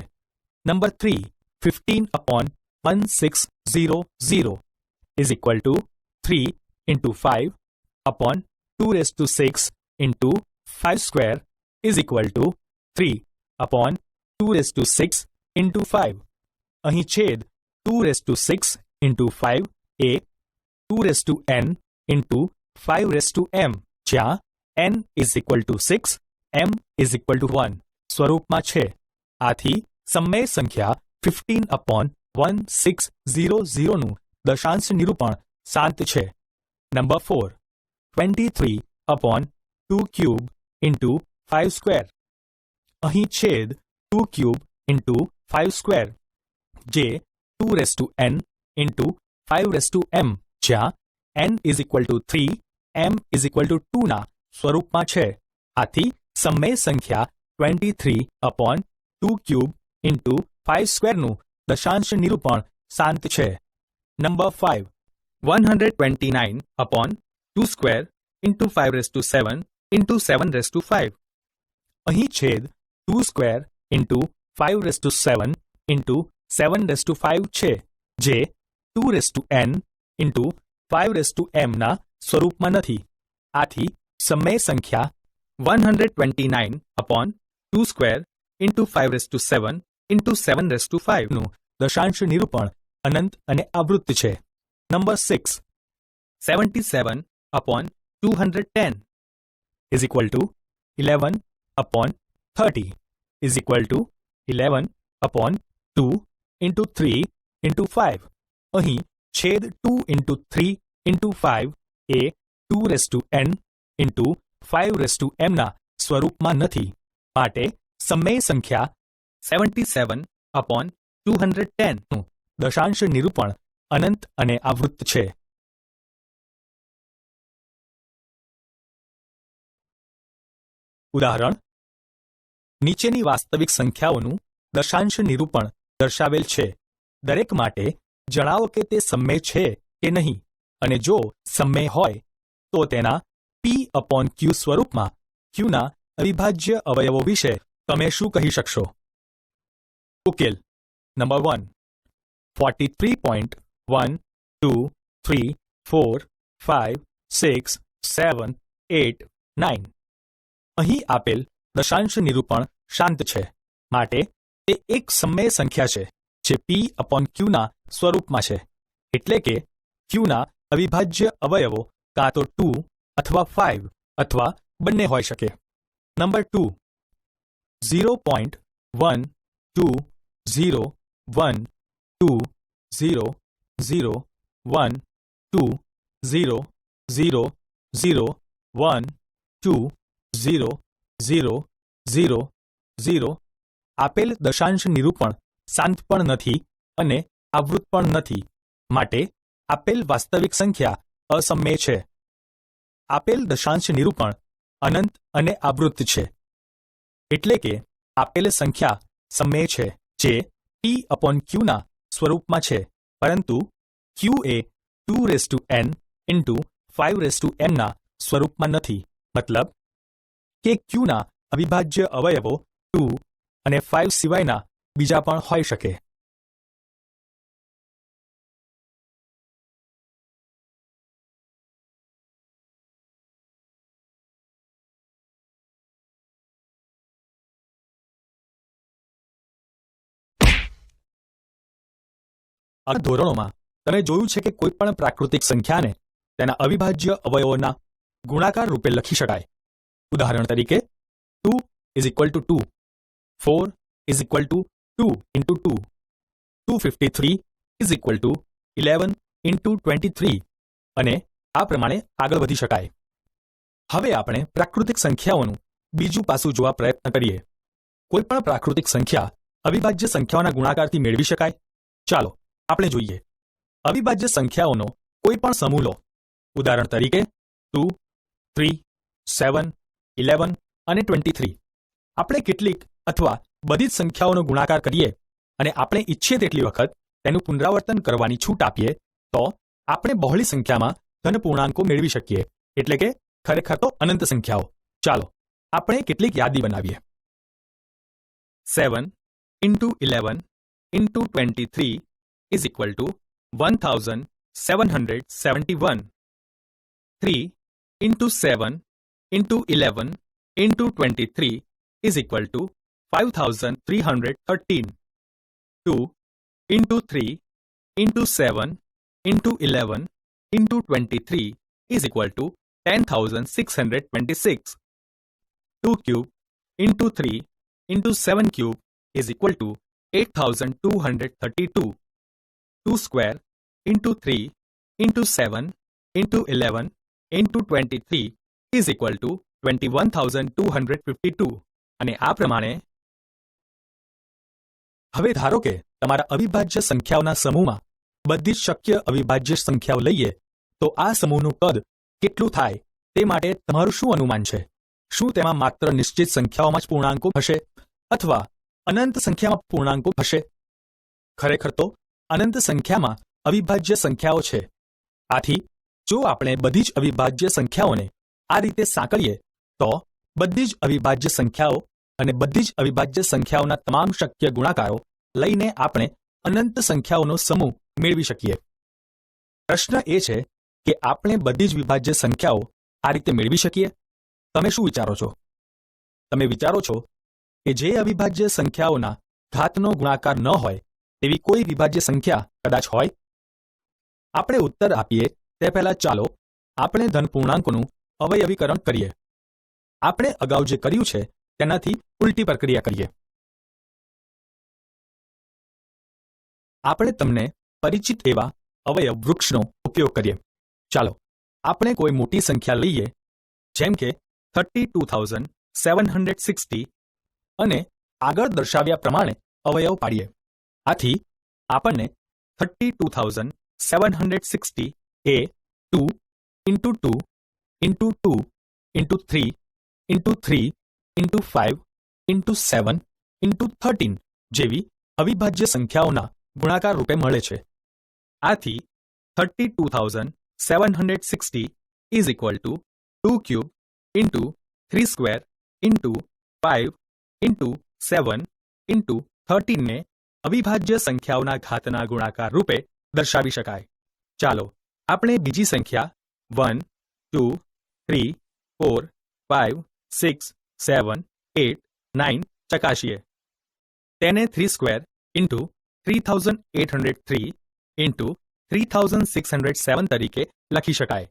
Number 3. 15 upon 1600 is equal to 3 into 5 upon 2 raised to 6 into 5 square is equal to 3 upon 2 raised to 6 into 5. અહીં છેદ 2 raised to 6 into 5 A 2 raised to n into 5 raised to m જ્યાં n is equal to 6, m is equal to 1 સ્વરૂપમાં છે. આથી સમય સંખ્યા 15 upon 1600 નું દશાંશ નિરૂપણ શાંત છે. Number 4. 23 upon 2 cube into 5 square. અહીં છેદ 2 cube into 5 square જે 2 raised to n into 5 raised to m જ્યાં n is equal to 3, m is equal to 2 ના સ્વરૂપમાં છે. આથી સમય સંખ્યા 23 upon 2 cube into 5 square નું દશાંશ નિરૂપણ શાંત છે. Number 5. 129 upon 2 square into 5 raised to 7 into 7 raised to 5. અહીં છેદ 2 square into 5 raised to 7 into 7 raised to 5 છે જે 2 raised to n into 5 raised to m ના સ્વરૂપમાં નથી. આથી સમય સંખ્યા 129 upon 2 square into 5 raised to 7 into 7 raised to 5 નું દશાંશ નિરૂપણ અનંત અને આવૃત્ત છે. Number 6. 77 upon 210 is equal to 11 upon 30 is equal to 11 upon 2 into 3 into 5. અહીં છેદ 2 into 3 into 5 A 2 raised to n into 5 raised to m ના સ્વરૂપમાં નથી. માટે સમય સંખ્યા 77 upon 210 નું દશાંશ નિરૂપણ અનંત અને આવૃત્ત છે. ઉદાહરણ. નીચેની વાસ્તવિક સંખ્યાઓનું દશાંશ નિરૂપણ દર્શાવેલ છે. દરેક માટે જણાવો કે તે સમય છે કે નહીં અને જો સમય હોય તો તેના p upon q સ્વરૂપમાં q ના અવિભાજ્ય અવયવો વિશે તમે શું કહી શકશો? ઉકેલ. નંબર 1. 43.123456789. અહીં આપેલ દશાંશ નિરૂપણ શાંત છે માટે તે એક સમય સંખ્યા છે જે p upon q ના સ્વરૂપમાં છે. એટલે કે q ના અવિભાજ્ય અવયવો કાં તો 2 અથવા 5 અથવા બંને હોઈ શકે. નંબર 2. 0.120101001200000 આપેલ દશાંશ નિરૂપણ શાંત પણ નથી અને આવૃત્ત પણ નથી. માટે આપેલ વાસ્તવિક સંખ્યા અસમય છે. આપેલ દશાંશ નિરૂપણ અનંત અને આવૃત્ત છે. એટલે કે આપેલ સંખ્યા સમય છે જે p upon q ના સ્વરૂપમાં છે પરંતુ q A 2 raised to n into 5 raised to m ના સ્વરૂપમાં નથી. મતલબ કે q ના અવિભાજ્ય અવયવો 2 અને 5 સિવાયના બીજા પણ હોઈ શકે. આ ધોરણોમાં તમે જોયું છે કે કોઈ પણ પ્રાકૃતિક સંખ્યાને તેના અવિભાજ્ય અવયવોના ગુણાકાર રૂપે લખી શકાય. ઉદાહરણ તરીકે 2 is equal to 2, 4 is equal to 2 into 2, 253 is equal two 11 into 23 અને આ પ્રમાણે આગળ વધી શકાય. હવે આપણે પ્રાકૃતિક સંખ્યાઓનું બીજું પાસું જોવા પ્રયત્ન કરીએ. કોઈ પણ પ્રાકૃતિક સંખ્યા અવિભાજ્ય સંખ્યાઓના ગુણાકારથી મેળવી શકાય. ચાલો આપણે જોઈએ. અવિભાજ્ય સંખ્યાઓનો કોઈ પણ સમૂહ લો. ઉદાહરણ તરીકે 2, 3, 7, 11 અને 23. આપણે કેટલીક અથવા બધી જ સંખ્યાઓનો ગુણાકાર કરીએ અને આપણે ઈચ્છીએ તેટલી વખત તેનું પુનરાવર્તન કરવાની છૂટ આપીએ તો આપણે બહોળી સંખ્યામાં ધન પૂર્ણાંકો મેળવી શકીએ, એટલે કે ખરેખર તો અનંત સંખ્યાઓ. ચાલો આપણે કેટલીક યાદી બનાવીએ. 7 into 11 into 23 is equal to 1771. 3 into 7 into 11 into 23 is equal to 5313. 2 into 3 into 7 into 11 into 23 is equal to 10,626. 2 cube into 3 into 7 cube is equal to 8,232. 2 square into 3 into 7 into 11 into 23 is equal to 21,252. અને આ પ્રમાણે. હવે ધારો કે તમારા અવિભાજ્ય સંખ્યાઓના સમૂહમાં બધી જ શક્ય અવિભાજ્ય સંખ્યાઓ લઈએ તો આ સમૂહનું કદ કેટલું થાય તે માટે તમારું શું અનુમાન છે? શું તેમાં માત્ર નિશ્ચિત સંખ્યાઓમાં જ પૂર્ણાંકો હશે અથવા અનંત સંખ્યામાં પૂર્ણાંકો હશે? ખરેખર તો અનંત સંખ્યામાં અવિભાજ્ય સંખ્યાઓ છે. આથી જો આપણે બધી જ અવિભાજ્ય સંખ્યાઓને આ રીતે સાંકળીએ તો બધી જ અવિભાજ્ય સંખ્યાઓ અને બધી જ અવિભાજ્ય સંખ્યાઓના તમામ શક્ય ગુણાકારો લઈને આપણે અનંત સંખ્યાઓનો સમૂહ મેળવી શકીએ. પ્રશ્ન એ છે કે આપણે બધી જ વિભાજ્ય સંખ્યાઓ આ રીતે મેળવી શકીએ? તમે શું વિચારો છો? તમે વિચારો છો કે જે અવિભાજ્ય સંખ્યાઓના ઘાતનો ગુણાકાર ન હોય તેવી કોઈ વિભાજ્ય સંખ્યા કદાચ હોય? આપણે ઉત્તર આપીએ તે પહેલા ચાલો આપણે ધન પૂર્ણાંકોનું અવયવીકરણ કરીએ. આપણે અગાઉ જે કર્યું છે તેનાથી ઉલટી પ્રક્રિયા કરીએ. આપણે તમને પરિચિત એવા અવયવ વૃક્ષનો ઉપયોગ કરીએ. ચાલો આપણે કોઈ મોટી સંખ્યા લઈએ જેમ કે 32,760 અને આગળ દર્શાવ્યા પ્રમાણે અવયવ પાડીએ. આથી આપણને 32,760 એ 2 into 2 into 2 into 3 into 3 into 5 into 7 into 13 જેવી અવિભાજ્ય સંખ્યાઓના ગુણાકાર રૂપે મળે છે. આથી 32,760 is equal to 2 cube into 3 square into 5 into 7 into 13 ને અવિભાજ્ય સંખ્યાઓના ઘાતના ગુણાકાર રૂપે દર્શાવી શકાય. ચાલો આપણે બીજી સંખ્યા 1, 2, 3, 4, 5, 6, 7, 8, 9 ચકાસીએ. તેને 3 સ્ક્વેર ઇન્ટુ 3,803 ઇન્ટુ 3,607 તરીકે લખી શકાય.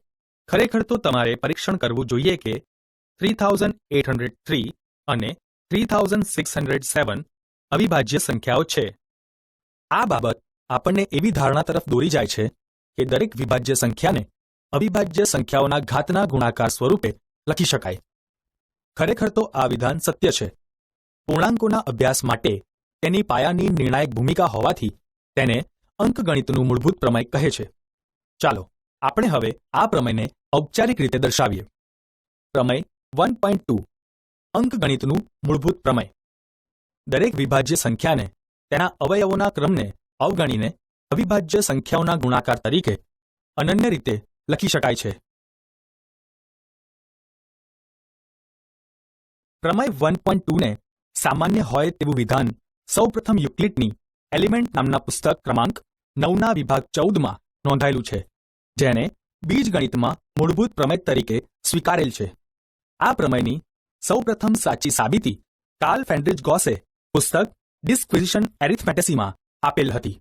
ખરેખર તો તમારે પરીક્ષણ કરવું જોઈએ કે 3,803 અને 3,607 અવિભાજ્ય સંખ્યાઓ છે. આ બાબત આપણને એવી ધારણા તરફ દોરી જાય છે કે દરેક વિભાજ્ય સંખ્યાને અવિભાજ્ય સંખ્યાઓના ઘાતના ગુણાકાર સ્વરૂપે લખી શકાય. ખરેખર તો આ વિધાન સત્ય છે. પૂર્ણાંકોના અભ્યાસ માટે તેની પાયાની નિર્ણાયક ભૂમિકા હોવાથી તેને અંકગણિતનું મૂળભૂત પ્રમેય કહે છે. ચાલો આપણે હવે આ પ્રમેયને ઔપચારિક રીતે દર્શાવીએ. પ્રમેય 1.2 અંકગણિતનું મૂળભૂત પ્રમેય. દરેક વિભાજ્ય સંખ્યાને તેના અવયવોના ક્રમને અવગણીને અવિભાજ્ય સંખ્યાઓના ગુણાકાર તરીકે અનન્ય રીતે લખી શકાય છે. પ્રમેય 1.2 ને સામાન્ય હોય તેવું વિધાન સૌપ્રથમ યુક્લિડની એલિમેન્ટ નામના પુસ્તક ક્રમાંક 9ના વિભાગ 14માં નોંધાયેલું છે, જેને બીજગણિતમાં મૂળભૂત પ્રમેય તરીકે સ્વીકારેલ છે. આ પ્રમેયની સૌપ્રથમ સાચી સાબિતી કાર્લ ફ્રેડરિચ ગોસે પુસ્તક ડિસ્ક્વિઝિશન એરિથમેટિસીમાં આપેલ હતી.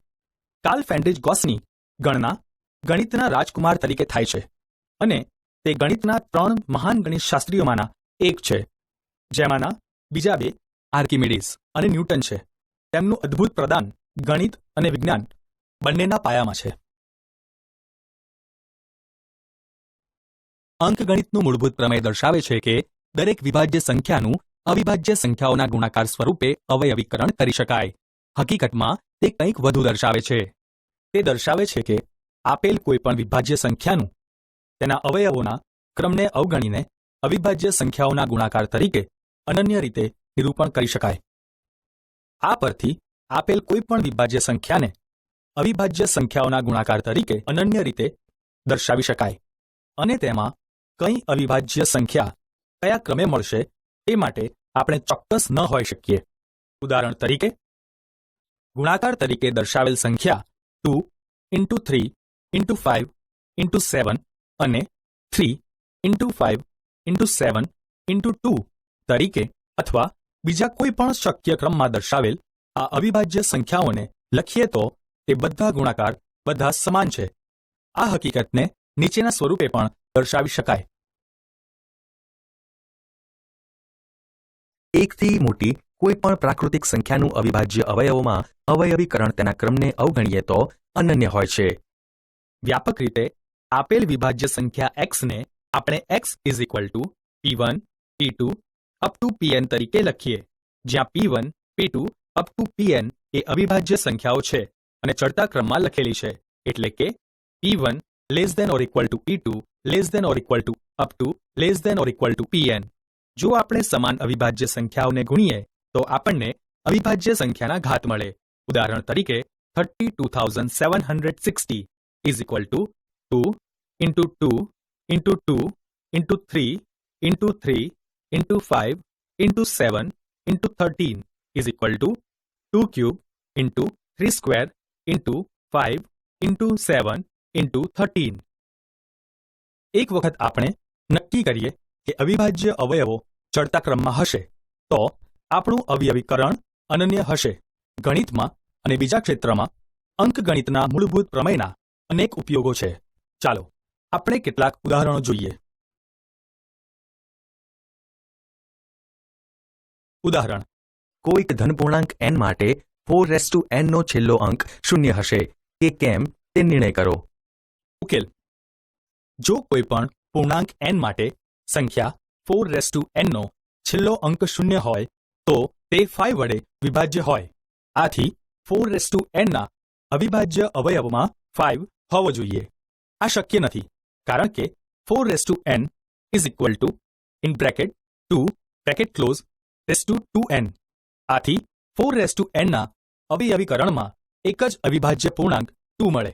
કાર્લ ફ્રેડરિક ગોસની ગણના ગણિતના રાજકુમાર તરીકે થાય છે અને તે ગણિતના 3 મહાન ગણિતશાસ્ત્રીઓમાંના એક છે, જેમાંના બીજા 2 આર્કિમિડીઝ અને ન્યૂટન છે. તેમનું અદ્ભુત પ્રદાન ગણિત અને વિજ્ઞાન બંનેના પાયામાં છે. અંકગણિતનું મૂળભૂત પ્રમેય દર્શાવે છે કે દરેક વિભાજ્ય સંખ્યાનું અવિભાજ્ય સંખ્યાઓના ગુણાકાર સ્વરૂપે અવયવીકરણ કરી શકાય. હકીકતમાં તે કંઈક વધુ દર્શાવે છે. તે દર્શાવે છે કે આપેલ કોઈપણ વિભાજ્ય સંખ્યાનું તેના અવયવોના ક્રમને અવગણીને અવિભાજ્ય સંખ્યાઓના ગુણાકાર તરીકે અનન્ય રીતે નિરૂપણ કરી શકાય. આ પરથી આપેલ કોઈપણ વિભાજ્ય સંખ્યાને અવિભાજ્ય સંખ્યાઓના ગુણાકાર તરીકે અનન્ય રીતે દર્શાવી શકાય અને તેમાં કઈ અવિભાજ્ય સંખ્યા કયા ક્રમે મળશે તે માટે આપણે ચોક્કસ ન હોઈ શકીએ. ઉદાહરણ તરીકે, ગુણાકાર તરીકે દર્શાવેલ સંખ્યા 2 × 3 × 5 × 7 અને 3 × 5 × 7 × 2 તરીકે અથવા બીજા કોઈ પણ શક્ય ક્રમમાં દર્શાવેલ આ અવિભાજ્ય સંખ્યાઓને લખીએ તો તે બધા ગુણાકાર બધા સમાન છે. આ હકીકતને નીચેના સ્વરૂપે પણ દર્શાવી શકાય. એકથી મોટી કોઈ પણ પ્રાકૃતિક સંખ્યાનું અવિભાજ્ય અવયવોમાં અવયવીકરણ તેના ક્રમને અવગણીએ તો અનન્ય હોય છે. વ્યાપક રીતે આપેલ વિભાજ્ય સંખ્યા x ને આપણે x p1 p2 up to pn તરીકે લખીએ, જ્યાં p1 p2 up to pn એ અવિભાજ્ય સંખ્યાઓ છે અને ચડતા ક્રમમાં લખેલી છે, એટલે કે p1 <= p2 <= up to <= pn. જો આપણે સમાન અવિભાજ્ય સંખ્યાઓને ગુણીએ તો આપણને અવિભાજ્ય સંખ્યાના ઘાત મળે. ઉદાહરણ તરીકે 32,760 = 2 × 2 × 2 × 3 × 3 × 5 × 7 × 13 = 2³ × 3² × 5 × 7 × 13. એક વખત આપણે નક્કી કરીએ કે અવિભાજ્ય અવયવો ચડતા ક્રમમાં હશે તો આપણું અવયવીકરણ અનન્ય હશે. ગણિતમાં અને બીજા ક્ષેત્રમાં અંકગણિતના મૂળભૂત પ્રમેયના અનેક ઉપયોગો છે. ચાલો આપણે કેટલાક ઉદાહરણો જોઈએ. ઉદાહરણ: કોઈક ધનપૂર્ણાંક n માટે 4n નો છેલ્લો અંક 0 હશે કે કેમ તે નિર્ણય કરો. ઉકેલ: જો કોઈ પણ પૂર્ણાંક n માટે સંખ્યા 4n નો છેલ્લો અંક 0 હોય તો તે 5 વડે વિભાજ્ય હોય. આથી 4n ના અવિભાજ્ય અવયવમાં 5 હોવો જોઈએ. આ શક્ય નથી કારણ કે 4n = 2n. આથી 4n ના અવયવીકરણમાં એક જ અવિભાજ્ય પૂર્ણાંક 2 મળે.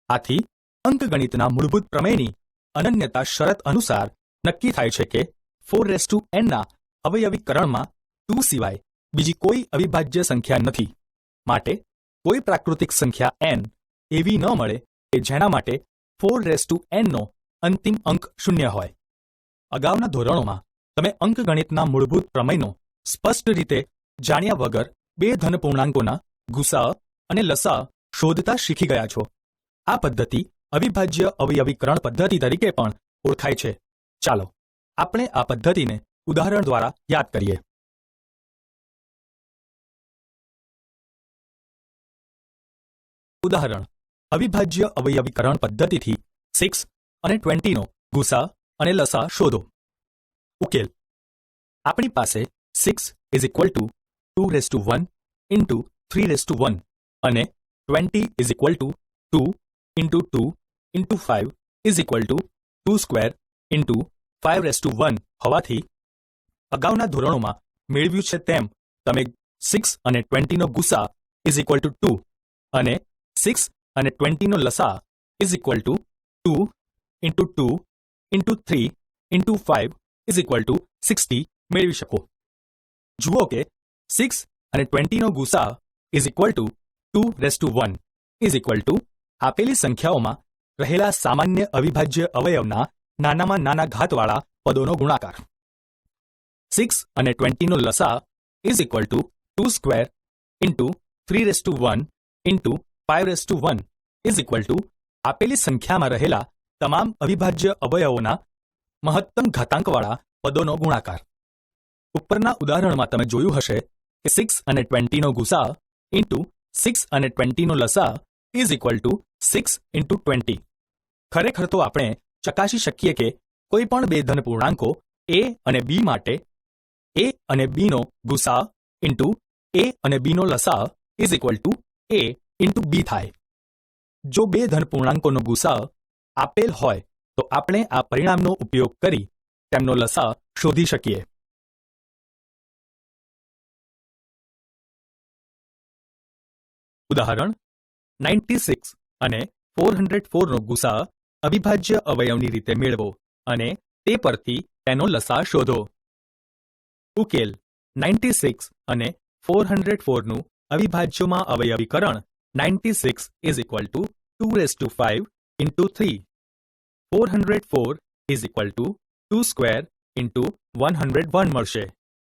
આથી અંકગણિતના મૂળભૂત પ્રમેયની અનન્યતા શરત અનુસાર નક્કી થાય છે કે 4n ના અવયવીકરણમાં 2 સિવાય બીજી કોઈ અવિભાજ્ય સંખ્યા નથી. માટે કોઈ પ્રાકૃતિક સંખ્યા n એવી ન મળે કે જેના માટે 4n નો અંતિમ અંક 0 હોય. અગાઉના ધોરણોમાં તમે અંકગણિતના મૂળભૂત પ્રમેયનો સ્પષ્ટ રીતે જાણ્યા વગર બે ધનપૂર્ણાંકોના ગુસા અને લસા શોધતા શીખી ગયા છો. આ પદ્ધતિ અવિભાજ્ય અવયવીકરણ પદ્ધતિ તરીકે પણ ઓળખાય છે. ચાલો આપણે આ પદ્ધતિને ઉદાહરણ દ્વારા યાદ કરીએ. ઉદાહરણ: અવિભાજ્ય અવયવીકરણ પદ્ધતિથી 6 અને 20 નો ગુસા અને લસા શોધો. ઉકેલ: આપણી પાસે 6 = 2^1 × 3^1 અને 20 = 2 × 2 × 5 = 2² × 5^1 હોવાથી અગાઉના ધોરણોમાં મેળવ્યું છે તેમ તમે 6 અને 20 નો ગુસા = 2 અને 6 અને 20 નો લસા = 2 × 2 × 3 × 5 = 60 મેળવી શકો. જુઓ કે 6 અને 20 નો ગુસા =2^1 આપેલી સંખ્યાઓમાં રહેલા સામાન્ય અવિભાજ્ય અવયવના નાનામાં નાના ઘાતવાળા પદોનો ગુણાકાર. 6 અને 20 નો લસા = 2² × 3^1 × 5^1 ઇઝ ઇક્વલ ટુ આપેલી સંખ્યામાં રહેલા તમામ અવિભાજ્ય અવયવોના મહત્તમ ઘાતાંકવાળા પદોનો ગુણાકાર. ઉપરના ઉદાહરણમાં તમે જોયું હશે કે 6 અને 20 નો ગુસા ઇન્ટુ 6 અને 20 નો લસા ઇઝ ઇક્વલ ટુ 6 ઇન્ટુ 20. ખરેખર તો આપણે ચકાસી શકીએ કે કોઈ પણ બે ધન પૂર્ણાંકો a અને b માટે a અને b નો ગુસા ઇન્ટુ a અને b નો લસા is equal to a into b થાય. જો બે ધન પૂર્ણાંકોનો ગુસા આપેલ હોય તો આપણે આ પરિણામનો ઉપયોગ કરી તેમનો લસા શોધી શકીએ. ઉદાહરણ 96 અને 404 નો ગુસા અવિભાજ્ય અવયવની રીતે મેળવો અને તે પરથી તેનો લસા શોધો. ઉકેલ 96 અને 404 નું અવિભાજ્યમાં અવયવીકરણ 96 is equal to 2^5 into 3. 404 is equal to 2 square into 101 મળશે.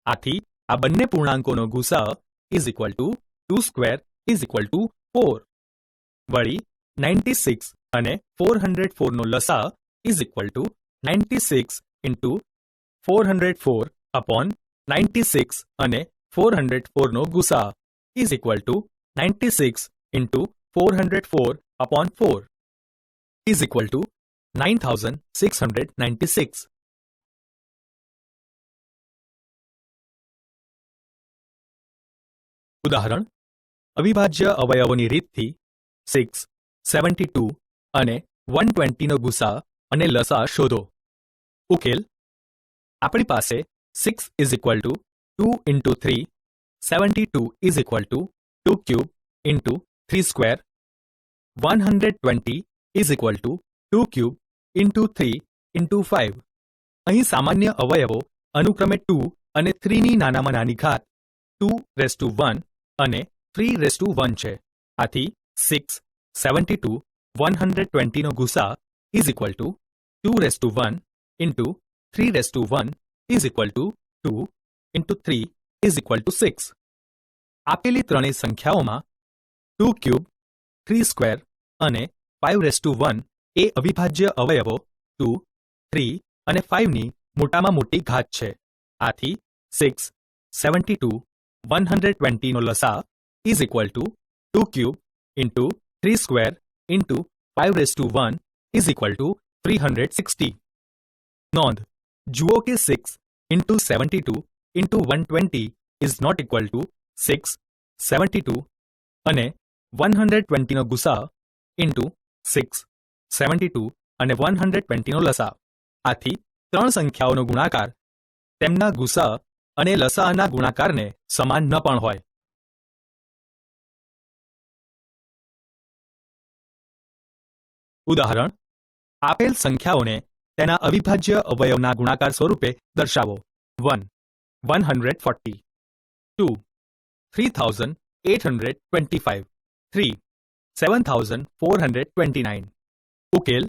આથી આ બંને પૂર્ણાંકોનો ગુસા is equal to 2 square is equal to 4. વળી 96 અને 404 નો લસા is equal to 96 into 404 upon 96 અને 404 નો ગુસા is equal to 96 into 404 upon 4 is equal to 9696. ઉદાહરણ અવિભાજ્ય અવયવોની રીતથી 6, 72 અને 120 નો ગુસા અને લસા શોધો. ઉકેલ આપણી પાસે 6 is equal to 2 into 3, 72 is equal to 2 cube into 3 square, 120 is equal to 2 cube into 3 into 5. અહીં સામાન્ય અવયવો અનુક્રમે 2 અને 3 ની નાનામાં નાની ઘાત 2^1 અને 3^1 છે. આથી 6, 72, 120 નો ગુસા is equal to 2^1 into 3^1 is equal to 2 into 3 is equal to 6. આપેલી ત્રણેય સંખ્યાઓમાં 2 ક્યુબ, 3 સ્ક્વેર અને 5^1 એ અવિભાજ્ય અવયવો 2, 3 અને 5 ની મોટામાં મોટી ઘાત છે. આથી 6, 72, 120 નો લસા is equal to 2 cube into 3 square into 5^1 is equal to 360. નોંધ જુઓ કે 6 into 72 into 120 is not equal to 6, 72 અને 120 નો ગુસા ઇન્ટુ 6, 72 અને 120 નો લસા. આથી ત્રણ સંખ્યાઓનો ગુણાકાર તેમના ગુસા અને લસાઅના ગુણાકારને સમાન ન પણ હોય. ઉદાહરણ આપેલ સંખ્યાઓને તેના અવિભાજ્ય અવયવના ગુણાકાર સ્વરૂપે દર્શાવો. 1, 140, 2, 3825, 3, 7429. ઉકેલ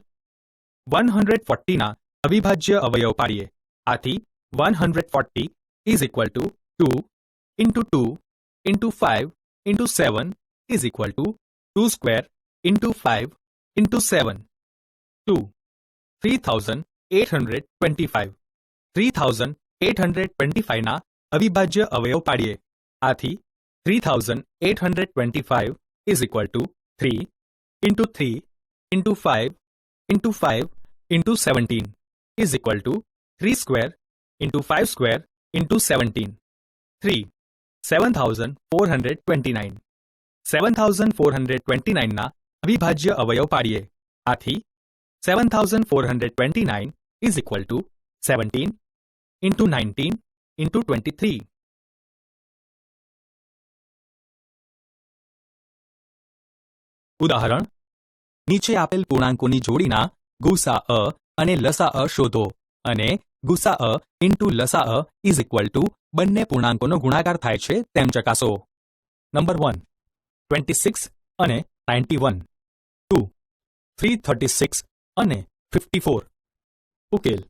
140 ના અવિભાજ્ય અવયવ પાડીએ. આથી 140 is equal to 2 into 2 into 5 into 7 is equal to 2 square into 5 into 7. 2, 3825. 3825 ના અવિભાજ્ય અવયવ પાડીએ. આથી 3825 is equal to 3 into 3 into 5 into 5 into 17 is equal to 3 square into 5 square into 17. 3, 7429. 7429 ના અવિભાજ્ય અવયવ પાડીએ. આથી 7429 is equal two 17 into 19 into 23. ઉદાહરણ નીચે આપેલ પૂર્ણાંકોની જોડીના ગુસાઅ અને લસાઅ શોધો અને ગુસાઅ ઇન્ટુ લસાઅ ઇઝ ઇક્વલ ટુ બંને પૂર્ણાંકોનો ગુણાકાર થાય છે તેમ ચકાસો. નંબર 1, 26 અને 91. 2, 336 અને 54. ઉકેલ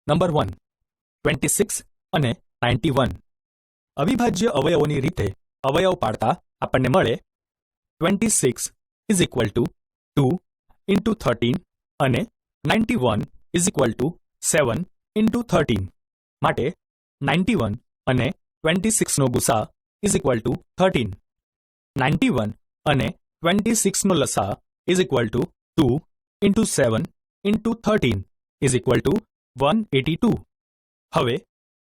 નંબર 1, 26 અને 91. અવિભાજ્ય અવયવોની રીતે અવયવ પાડતા આપણને મળે 26 ઇઝ ઇક્વલ ટુ 2 ઇન્ટુ 13 અને 91 ઇઝ ઇક્વલ ટુ 7 ઇન્ટુ 13 માટે 91 અને 26નો ગુસા ઇઝ ઇક્વલ ટુ 13. 91 અને 26નો લસા is equal to 2 into 7 into 13 is equal two 182. હવે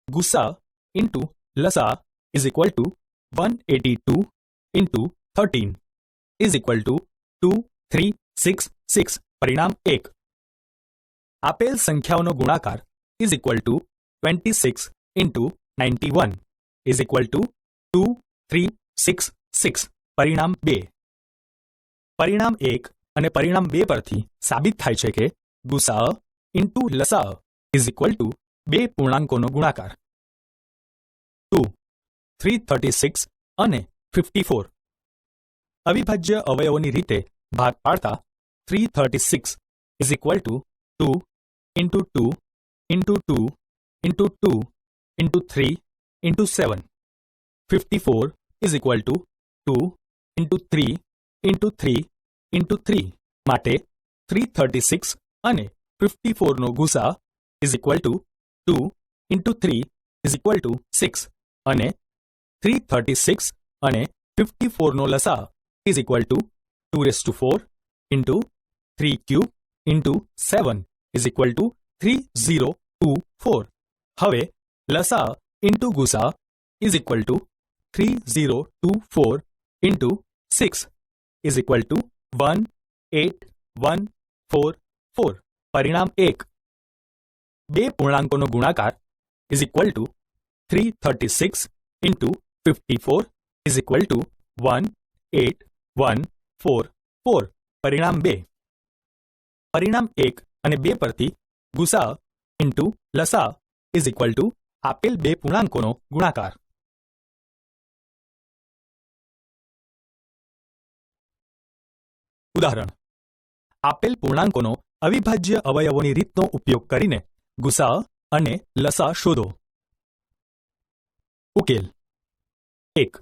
ગુસા ઇન્ટુ લસા is equal two 182 into 13 is equal two 2366. પરિણામ 1. આપેલ સંખ્યાઓનો ગુણાકાર is equal two 26 into 91 is equal two 2366. પરિણામ 2. પરિણામ 1 અને પરિણામ 2 પરથી સાબિત થાય છે કે ગુસા ઇન્ટુ લસા ઇઝ ઇક્વલ ટુ 2 પૂર્ણાંકોનો ગુણાકાર. 2. 336 અને 54. અવિભાજ્ય અવયવોની રીતે ભાગ પાડતા 336 is equal to 2 into 2 into 2 into 2 into 3 into 7. 54 is equal to 2 into 3 into 3 into 3 માટે 336 અને 54નો ગુસા is equal to 2 into 3 is equal to 6 અને 336 અને 54નો લસા is equal to 2⁴ into 3 cube into 7 is equal to 3024. હવે લસા ઇન્ટુ ગુસા is equal to 3024 into 6 is equal two 18144. પરિણામ 1. 2 પૂર્ણાંકોનો ગુણાકાર is equal two 336 into 54 is equal two 18144. પરિણામ 2. પરિણામ 1 અને 2 પરથી ગુસા ઇન્ટુ લસા ઇઝ ઇક્વલ ટુ આપેલ 2 પૂર્ણાંકોનો ગુણાકાર. ઉદાહરણ. આપેલ પૂર્ણાંકોનો અવિભાજ્ય અવયવોની રીતનો ઉપયોગ કરીને ગુસા અને લસા શોધો. ઉકેલ. 1.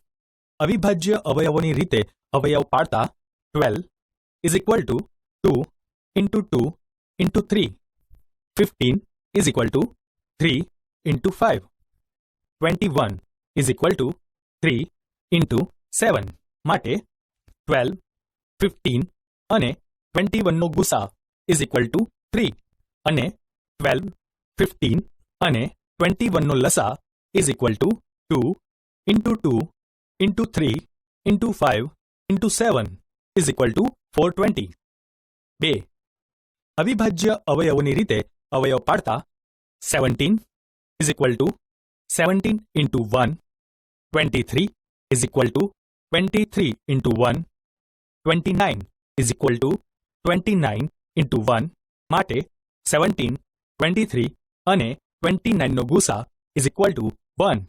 અવિભાજ્ય અવયવોની રીતે અવયવ પાડતા 12 is equal to 2 into 2 into 3. 15 is equal to 3 into 5. 21 is equal to 3 into 7 માટે 12, 15 અને 21નો ગુસા ઇઝ ઇક્વલ ટુ 3 અને 12, 15 અને 21નો લસા is equal to 2 into 2 into 3 into 5 into 7 is equal to 420. 2. અવિભાજ્ય અવયવોની રીતે અવયવ પાડતા 17 is equal two 17 into 1. 23 is equal two 23 into 1. 29 is equal two 29 into 1 માટે 17, 23 અને 29નો ગુસા ઇઝ ઇક્વલ ટુ 1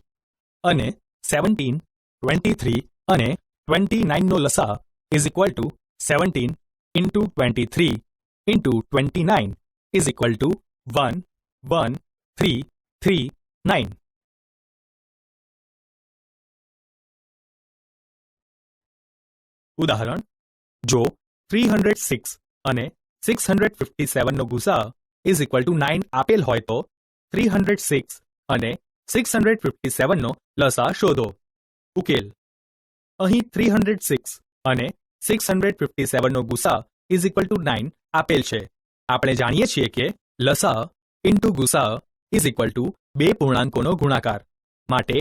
અને 17, 23 અને 29નો લસા is equal two 17 into 23 into 29 is equal two 1, 1, 3, 3, 9. ઉદાહરણ. જો 306 અને 657નો ગુસા ઇઝ ઇક્વલ ટુ 9 આપેલ હોય તો 306 અને 657નો લસા શોધો. ઉકેલ. અહીં 306 અને 657નો ગુસા ઇઝ ઇક્વલ ટુ 9 આપેલ છે. આપણે જાણીએ છીએ કે લસા ઇન્ટુ ગુસા ઇઝ ઇક્વલ ટુ 2 પૂર્ણાંકોનો ગુણાકાર. માટે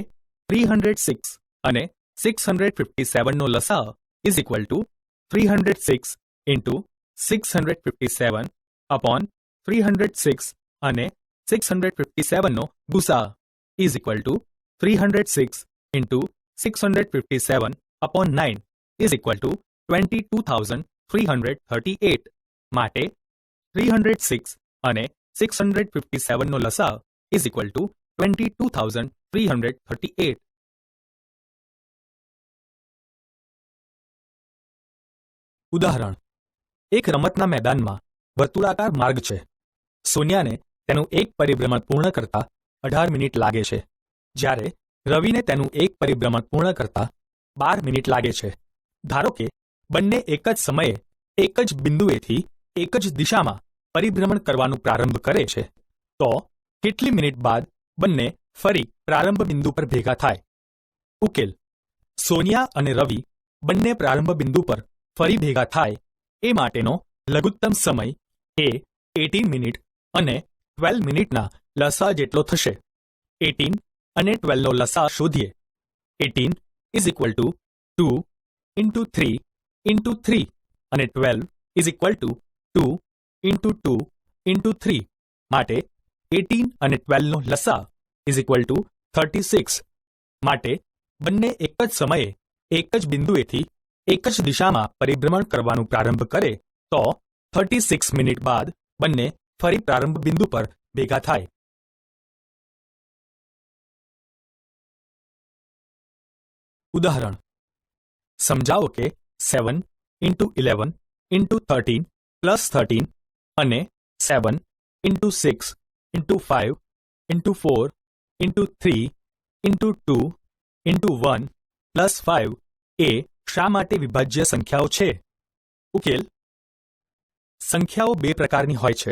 306 અને 657નો લસા is equal to 306 into 657 upon 306 અને 657નો ગુસા is equal to 306 into 657 upon 9 is equal to 22,338. માટે 306 અને 657નો લસા ઇઝ ઇક્વલ ટુ 22,338. ઉદાહરણ. એક રમતના મેદાનમાં વર્તુળાકાર માર્ગ છે. સોનિયાને તેનું એક પરિભ્રમણ પૂર્ણ કરતા 18 મિનિટ લાગે છે, જ્યારે રવિને તેનું એક પરિભ્રમણ પૂર્ણ કરતા 12 મિનિટ લાગે છે. ધારો કે બંને એક જ સમયે એક જ બિંદુએથી એક જ દિશામાં પરિભ્રમણ કરવાનું પ્રારંભ કરે છે તો કેટલી મિનિટ બાદ બંને ફરી પ્રારંભ બિંદુ પર ભેગા થાય? ઉકેલ: સોનિયા અને રવિ બંને પ્રારંભ બિંદુ પર ફરી ભેગા થાય એ માટેનો લઘુત્તમ સમય એ 18 મિનિટ અને 12 મિનિટના લસા જેટલો થશે. 18 અને 12 નો લસા શોધીએ. 18 is equal to 2 into 3 into 3 અને 12 is equal to 2 into 2 into 3 માટે 18 અને 12 નો લસા ઇઝ ઇક્વલ ટુ 36 માટે બંને એક જ સમયે એક જ બિંદુએથી એક જ દિશામાં પરિભ્રમણ કરવાનું પ્રારંભ કરે તો 36 મિનિટ બાદ બંને ફરી પ્રારંભ બિંદુ પર ભેગા થાય. ઉદાહરણ: સમજાવો કે 7 ઇન્ટુ 11 ઇન્ટુ 13 પ્લસ 13 અને 7 into 6 into 5 into 4 into 3 into 2 into 1 plus 5 એ શા માટે વિભાજ્ય સંખ્યાઓ છે? ઉકેલ: સંખ્યાઓ બે પ્રકારની હોય છે: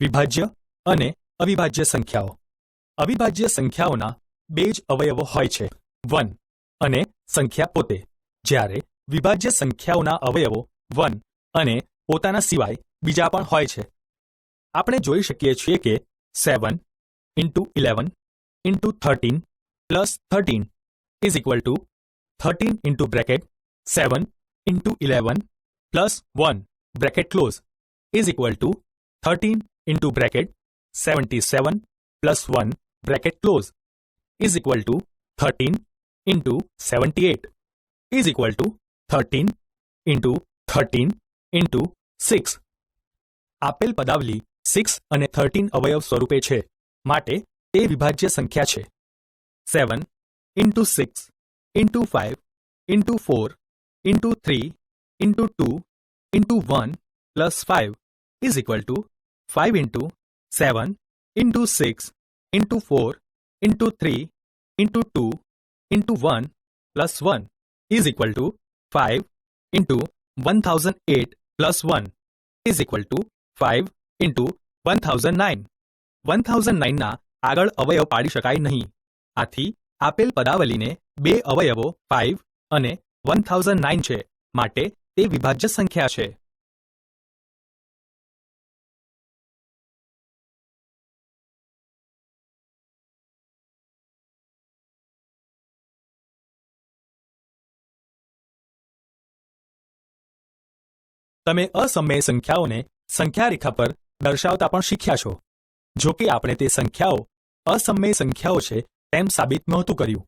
વિભાજ્ય અને અવિભાજ્ય સંખ્યાઓ. અવિભાજ્ય સંખ્યાઓના બે જ અવયવો હોય છે, 1 અને સંખ્યા પોતે, જ્યારે વિભાજ્ય સંખ્યાઓના અવયવો 1 અને પોતાના સિવાય બીજા પણ હોય છે. આપણે જોઈ શકીએ છીએ કે 7 into 11 into 13 plus 13 is equal to 13 into bracket 7 into 11 plus 1 bracket close is equal to 13 into bracket 77 plus 1 bracket close is equal to 13 into 78 is equal to 13 into 13 into 6. આપેલ પદાવલી 6 અને 13 અવયવ સ્વરૂપે છે માટે તે વિભાજ્ય સંખ્યા છે. 7 into 6 into 5 into 4 into 3 into 2 into 1 plus 5 is equal two 5 into 7 into 6 into 4 into 3 into 2 into 1 plus 1 is equal two 5 into 1008 plus 1 is equal two 5 into 1009. 1009 ના આગળ અવયવ પાડી શકાય નહીં. આથી આપેલ પદાવલીને બે અવયવો 5 અને 1009 છે માટે તે વિભાજ્ય સંખ્યા છે. તમે અસમય સંખ્યાઓને સંખ્યા રેખા પર દર્શાવતા પણ શીખ્યા છો. જો કે આપણે તે સંખ્યાઓ અસમય સંખ્યાઓ છે તેમ સાબિત નહોતું કર્યું.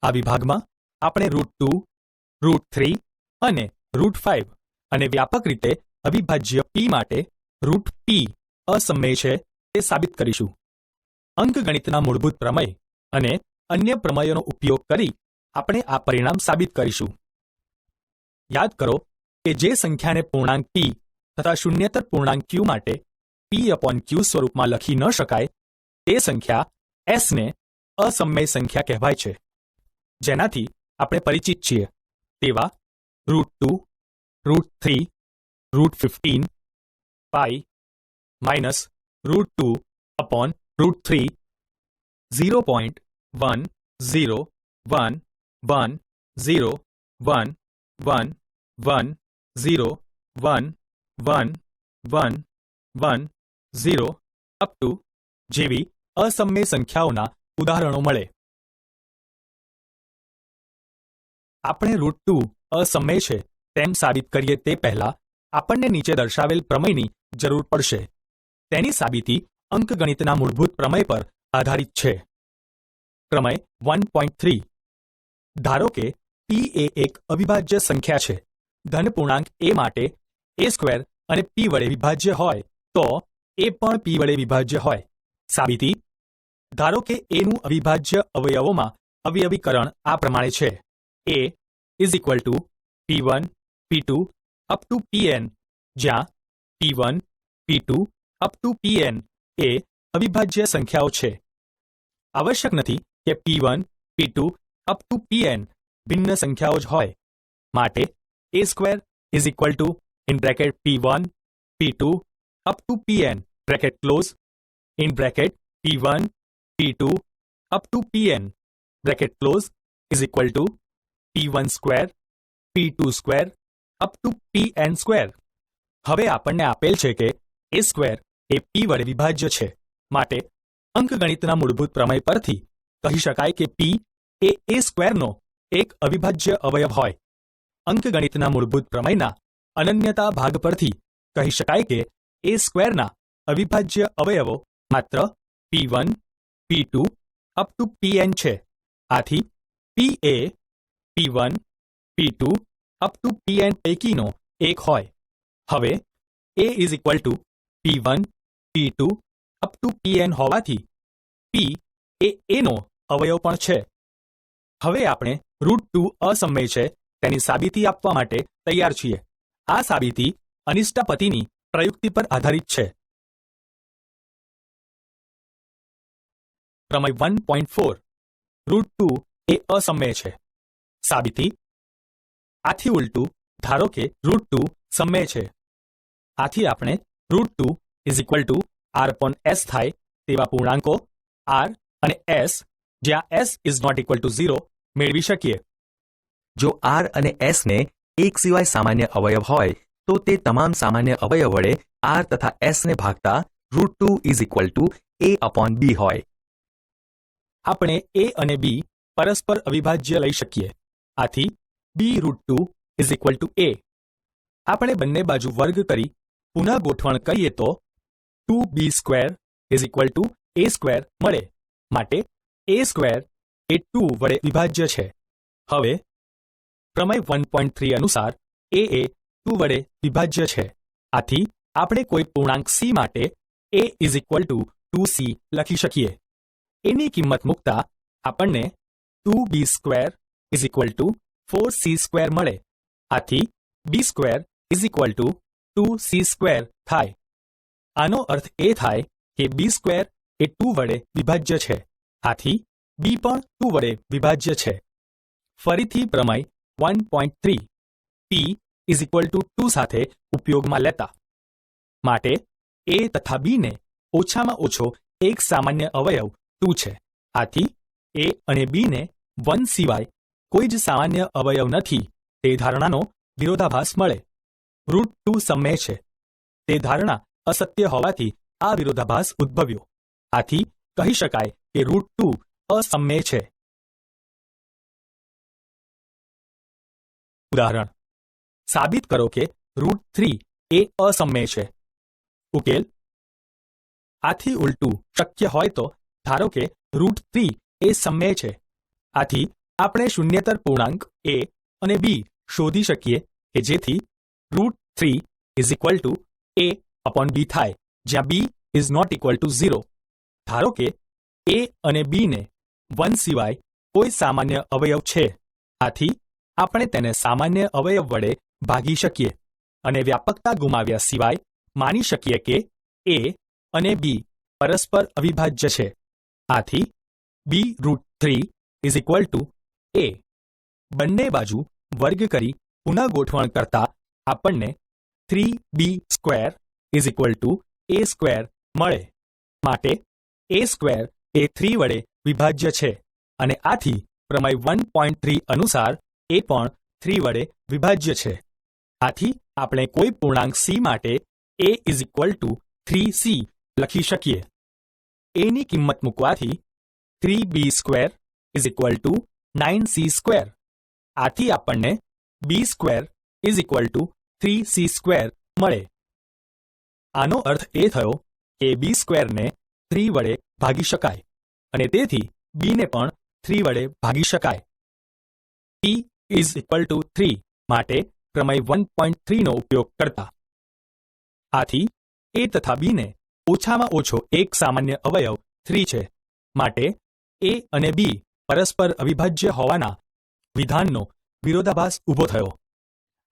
આ વિભાગમાં આપણે √2, √3 અને √5 અને વ્યાપક રીતે અવિભાજ્ય p માટે √p અસમય છે તે સાબિત કરીશું. અંકગણિતના મૂળભૂત પ્રમેય અને અન્ય પ્રમેયોનો ઉપયોગ કરી આપણે આ પરિણામ સાબિત કરીશું. યાદ કરો કે જે સંખ્યાને પૂર્ણાંક p તથા શૂન્યેતર પૂર્ણાંક q માટે p/q સ્વરૂપમાં લખી ન શકાય તે સંખ્યા s ને અસમય સંખ્યા કહેવાય છે. જેનાથી આપણે પરિચિત છીએ તેવા √2, √3, √15, પાઈ -√2/√3, 0.101111111110 અપ ટુ જેવી અસમય સંખ્યાઓના ઉદાહરણો મળે. આપણે √2 અસમય છે તેમ સાબિત કરીએ તે પહેલા આપણને નીચે દર્શાવેલ પ્રમેયની જરૂર પડશે. તેની સાબિતી અંકગણિતના મૂળભૂત પ્રમેય પર આધારિત છે. પ્રમેય 1.3. ધારો કે p એ એક અવિભાજ્ય સંખ્યા છે. ધન પૂર્ણાંક a માટે a² અને p વડે વિભાજ્ય હોય તો a પણ p વડે વિભાજ્ય હોય. સાબિતી: ધારો કે a નું અવિભાજ્ય અવયવોમાં અવયવીકરણ આ પ્રમાણે છે: a is equal two p1, p2 up to pn, જ્યાં p1, p2 up to pn એ અવિભાજ્ય સંખ્યાઓ છે. આવશ્યક નથી કે p1, p2 up to pn ભિન્ન સંખ્યાઓ જ હોય. માટે a square is equal to in bracket p1 p2 up to pn bracket close in bracket p1 p2 up to pn bracket close is equal to p1 square p2 square up to pn square. હવે આપણને આપેલ છે કે a square A p વડે વિભાજ્ય છે, માટે અંકગણિતના મૂળભૂત પ્રમેય પરથી કહી શકાય કે p એ a સ્ક્વેરનો એક અવિભાજ્ય અવયવ હોય. અંકગણિતના મૂળભૂત પ્રમેયના અનન્યતા ભાગ પરથી કહી શકાય કે a સ્ક્વેરના અવિભાજ્ય અવયવો માત્ર p1 p2 up to pn છે. આથી p A p1 p2 up to pn પૈકીનો એક હોય. હવે a is equal two p1 p2 up to pn હોવાથી p એ a નો અવયવ પણ છે. હવે આપણે √2 અસમય છે તેની સાબિતી આપવા માટે તૈયાર છીએ. આ સાબિતી અનિષ્ટાપતિની પ્રયુક્તિ પર આધારિત છે. પ્રમેય 1.4 √2 એ અસમય છે. સાબિતી આથી ઉલટું ધારો કે √2 સમય છે. આથી આપણે √2 is equal to r upon s થાય તેવા પૂર્ણાંકો r અને s જ્યાં s is not equal to 0 મેળવી શકીએ. જો r અને s ને એક સિવાય સામાન્ય અવયવ હોય તો તે તમામ સામાન્ય અવયવ વડે r તથા s ને ભાગતા √2 is equal to a upon b હોય. આપણે a અને b પરસ્પર અવિભાજ્ય લઈ શકીએ. આથી b √2 is equal to a. આપણે બંને બાજુ વર્ગ કરી પુનઃ ગોઠવણ કરીએ તો 2b square is equal to a square મળે. માટે a સ્ક્વેર એ 2 વડે વિભાજ્ય છે. હવે પ્રમેય 1.3 અનુસાર a એ 2 વડે વિભાજ્ય છે. આથી આપણે કોઈ પૂર્ણાંક c માટે a is equal two 2c લખી શકીએ. એની કિંમત મૂકતા આપણને 2b square is equal two 4c square મળે. આથી b square is equal two 2c square થાય. આનો અર્થ એ થાય કે b સ્ક્વેર એ 2 વડે વિભાજ્ય છે. આથી b પણ 2 વડે વિભાજ્ય છે. ફરીથી પ્રમેય 1.3 p ઇઝ ઇક્વલ ટુ 2 સાથે ઉપયોગમાં લેતા માટે a તથા b ને ઓછામાં ઓછો એક સામાન્ય અવયવ 2 છે. આથી a અને b ને 1 સિવાય કોઈ જ સામાન્ય અવયવ નથી તે ધારણાનો વિરોધાભાસ મળે. √2 સમય છે તે ધારણા અસત્ય હોવાથી આ વિરોધાભાસ ઉદ્ભવ્યો. આથી કહી શકાય કે √2 અસમય છે. ઉદાહરણ સાબિત કરો કે √3 એ અસમય છે. ઉકેલ આથી ઉલટું શક્ય હોય તો ધારો કે √3 એ સમય છે. આથી આપણે શૂન્યેતર પૂર્ણાંક a અને b શોધી શકીએ કે જેથી √3 is equal to a upon b થાય, જ્યાં b is not equal to 0. ધારો કે a અને b ને 1 સિવાય કોઈ સામાન્ય અવયવ છે. આથી આપણે તેને સામાન્ય અવયવ વડે ભાગી શકીએ અને વ્યાપકતા ગુમાવ્યા સિવાય માની શકીએ કે a અને b પરસ્પર અવિભાજ્ય છે. આથી b √3 is equal to a. બંને બાજુ વર્ગ કરી પુનઃ ગોઠવણ કરતા આપણને 3b square is equal to a square મળે. માટે a સ્ક્વેર એ 3 વડે વિભાજ્ય છે અને આથી પ્રમેય 1.3 અનુસાર એ પણ 3 વડે વિભાજ્ય છે. આથી આપણે કોઈ પૂર્ણાંક c માટે a is equal two 3c લખી શકીએ. એની કિંમત મૂકવાથી 3b square is equal two 9c square. આથી આપણને b square is equal two 3c square મળે. આનો અર્થ એ થયો કે b સ્ક્વેરને 3 વડે ભાગી શકાય અને તેથી b ને પણ 3 વડે ભાગી શકાય. p ઇઝ ઇક્વલ ટુ 3 માટે પ્રમેય 1.3 નો ઉપયોગ કરતા આથી a તથા b ને ઓછામાં ઓછો એક સામાન્ય અવયવ 3 છે. માટે a અને b પરસ્પર અવિભાજ્ય હોવાના વિધાનનો વિરોધાભાસ ઊભો થયો.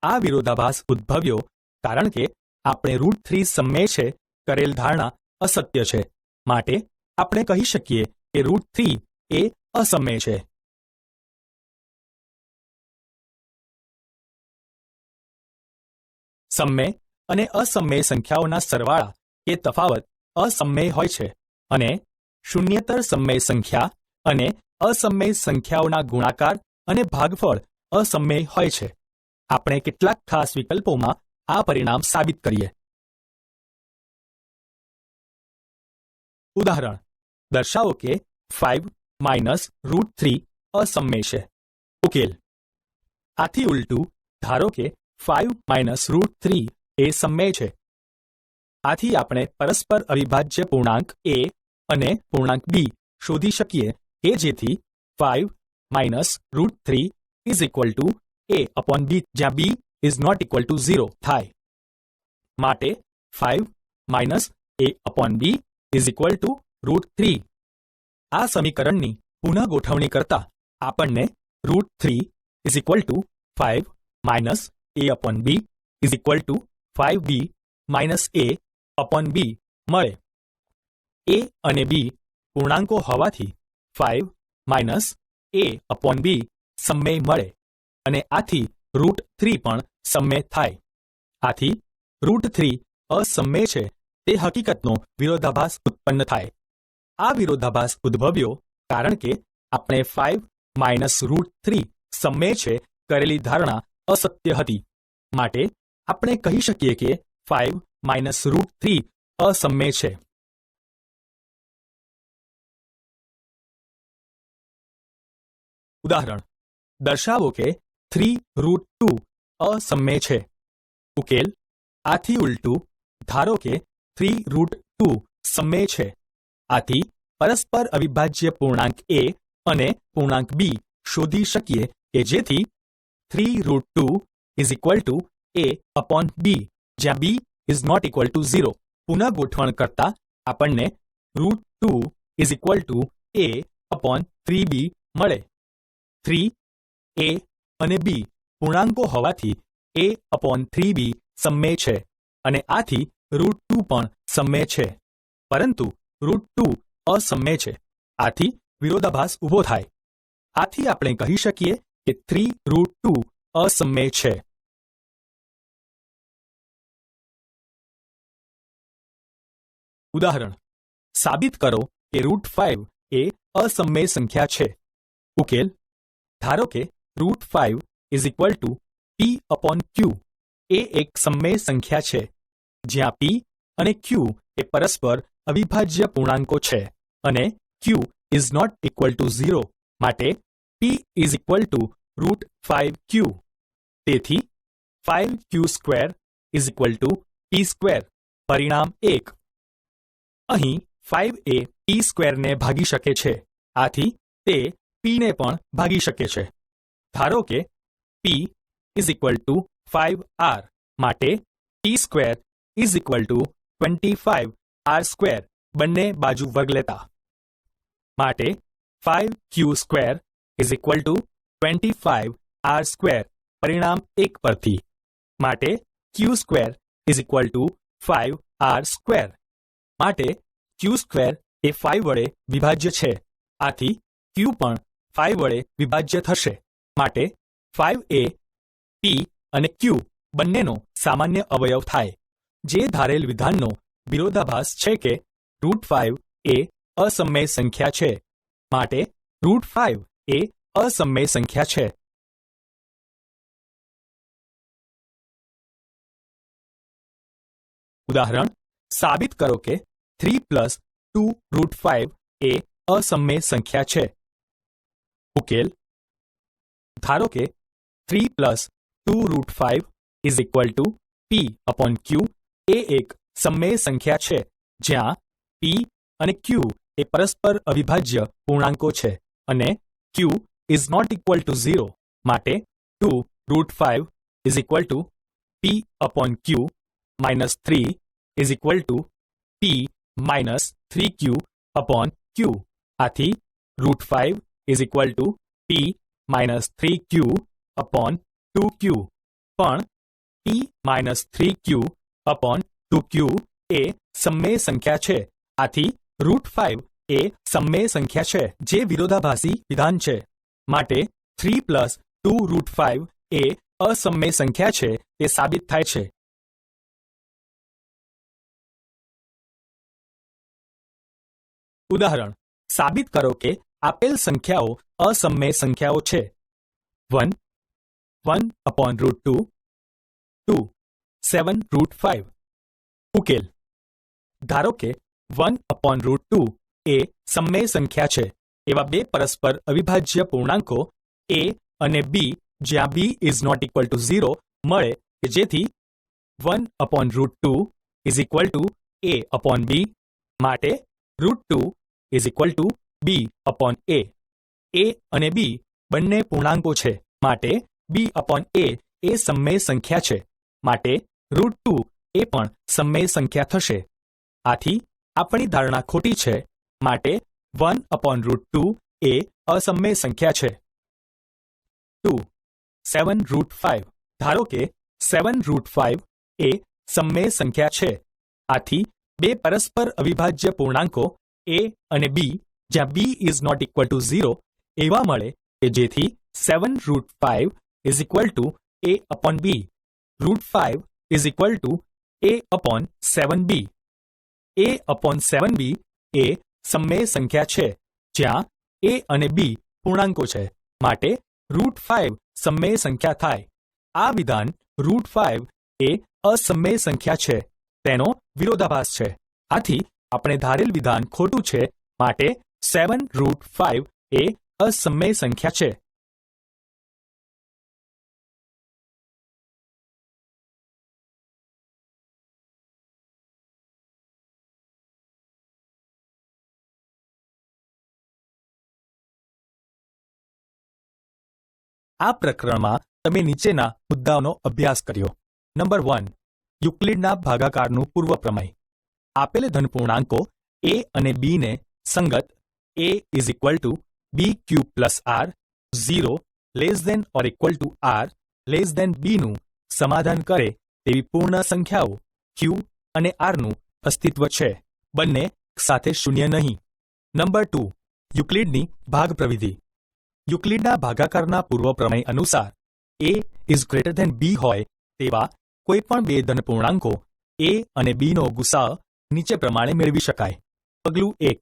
આ વિરોધાભાસ ઉદ્ભવ્યો કારણ કે આપણે √3 સમય છે કરેલ ધારણા અસત્ય છે. માટે આપણે કહી શકીએ કે √3 એ અસમય છે. સમમેય અને અસમમેય સંખ્યાઓના સરવાળા કે તફાવત અસમમેય હોય છે અને શૂન્યેતર સમમેય સંખ્યા અને અસમમેય સંખ્યાઓના ગુણાકાર અને ભાગફળ અસમમેય હોય છે. આપણે કેટલાક ખાસ વિકલ્પોમાં આ પરિણામ સાબિત કરીએ. ઉદાહરણ: દર્શાવો કે 5 - √3 અસમમેય છે. ઉકેલ: આથી ઉલટું, ધારો કે 5 - √3 એ સમમેય છે. આથી આપણે પરસ્પર અવિભાજ્ય પૂર્ણાંક a અને પૂર્ણાંક b શોધી શકીએ કે જેથી 5 - √3 a/b, જ્યાં b ≠ 0 થાય. માટે 5 - a/b √3. આ સમીકરણની પુનઃગોઠવણી કરતા આપણને √3 5 - a/b 5b - a/b મળે. a અને b પૂર્ણાંકો હોવાથી 5 - a/b સમમેય મળે અને આથી √3 પણ સમમેય થાય. આથી √3 અસમમેય છે તે હકીકતનો વિરોધાભાસ ઉત્પન્ન થાય. આ વિરોધાભાસ ઉદ્ભવ્યો કારણ કે આપણે 5 - √3 સમમેય છે કરેલી ધારણા અસત્ય હતી. માટે આપણે કહી શકીએ કે 5 - √3 અસમમેય છે. ઉદાહરણ: દર્શાવો કે 3 √2 અસમમેય છે. ઉકેલ: આથી ઉલટું, ધારો કે 3 √2 સમમેય છે. આથી પરસ્પર અવિભાજ્ય પૂર્ણાંક a અને પૂર્ણાંક b શોધી શકીએ કે જેથી 3 √2 a/b, જ્યાં b ≠ 0 પુનઃગોઠવણ કરતા આપણને √2 a/3b મળે. 3 a અને b પૂર્ણાંકો હોવાથી a/3b સમમેય છે અને આથી √2 પણ સમમેય છે. પરંતુ √2 અસમમેય છે. આથી વિરોધાભાસ ઊભો થાય. આથી આપણે કહી શકીએ કે 3 √2 અસમમેય છે. ઉદાહરણ: સાબિત કરો કે √5 એ અસમમેય સંખ્યા છે. ઉકેલ: ધારો કે √5 p/q એ એક સમમેય સંખ્યા છે જ્યાં p અને q એ પરસ્પર અવિભાજ્ય પૂર્ણાંકો છે અને q ≠ 0 માટે p √5q. તેથી 5q² p². પરિણામ 1. અહીં 5 એ p² ને ભાગી શકે છે. આથી તે p ને પણ ભાગી શકે છે. ધારો કે p 5r માટે p² 25r² બંને બાજુ વર્ગ લેતા. માટે 5q² 25r². પરિણામ 1 પરથી. માટે q² 5r². માટે q² એ 5 વડે વિભાજ્ય છે. આથી q પણ 5 વડે વિભાજ્ય થશે. માટે 5 એ p અને q બંનેનો સામાન્ય અવયવ થાય. જે ધારેલ વિધાનનો વિરોધાભાસ છે કે √5 એ અસમમેય સંખ્યા છે. માટે √5 એ અસમમેય સંખ્યા છે. ઉદાહરણ: સાબિત કરો કે 3 + 2 √5 એ અસમમેય સંખ્યા છે. ઉકેલ: ધારો કે 3 + 2 √5 p/q એ એક સમમેય સંખ્યા છે જ્યાં p અને q એ પરસ્પર અવિભાજ્ય પૂર્ણાંકો છે અને q ≠ 0 માટે 2 √5 p/q -3 p - 3q/q. આથી √5 p - 3q/2q. પણ p - 3q/2q એ સમમેય સંખ્યા છે. આથી √5 એ સમમેય સંખ્યા છે જે વિરોધાભાસી વિધાન છે. માટે 3 + 2 √5 એ અસમમેય સંખ્યા છે તે સાબિત થાય છે. ઉદાહરણ, સાબિત કરો કે આપેલ સંખ્યાઓ અસમમેય સંખ્યાઓ છે. 1 1/√2 2 7√5. ઉકેલ. ધારો કે 1/√2 એ સમમેય સંખ્યા છે એવા બે પરસ્પર અવિભાજ્ય પૂર્ણાંકો a અને b જ્યાં b is not equal to 0 મળે કે જેથી 1/√2 ઇઝ ઇક્વલ ટુ a/b માટે √2 is equal two b/a. a અને b બંને પૂર્ણાંકો છે માટે b/a એ સમમેય સંખ્યા છે માટે √2 એ પણ સમમેય સંખ્યા થશે. આથી આપણી ધારણા ખોટી છે માટે 1/√2 એ અસમમેય સંખ્યા છે. 2 7√5. ધારો કે 7√5 એ સમમેય સંખ્યા છે. આથી બે પરસ્પર અવિભાજ્ય પૂર્ણાંકો a અને b જ્યાં b is not equal to 0 એવા મળે કે જેથી 7√5 is equal to a/b. √5 is equal to a/7b. a/7b એ સમમેય સંખ્યા છે જ્યાં a અને b પૂર્ણાંકો છે માટે √5 સમમેય સંખ્યા થાય. આ વિધાન √5 એ અસમમેય સંખ્યા છે તેનો વિરોધાભાસ છે. આથી આપણે ધારેલ વિધાન ખોટું છે માટે 7√5 એ અસમમેય સંખ્યા છે. આ પ્રકરણમાં તમે નીચેના મુદ્દાઓનો અભ્યાસ કર્યો. નંબર 1. યુક્લિડના ભાગાકારનું પૂર્વ પ્રમેય. આપેલ ધનપૂર્ણાંકો a અને b ને સંગત a is equal to b³ plus r 0 less than or equal to r less than b નું સમાધાન કરે તેવી પૂર્ણ સંખ્યાઓ q અને r નું અસ્તિત્વ છે. બંને સાથે શૂન્ય નહીં. નંબર 2. યુક્લિડની ભાગ પ્રવિધિ. યુક્લિડના ભાગાકારના પૂર્વ પ્રમેય અનુસાર a is greater than b હોય તેવા કોઈ પણ બે ધનપૂર્ણાંકો a અને b નો ગુસાઅ નીચે પ્રમાણે મેળવી શકાય. પગલું 1.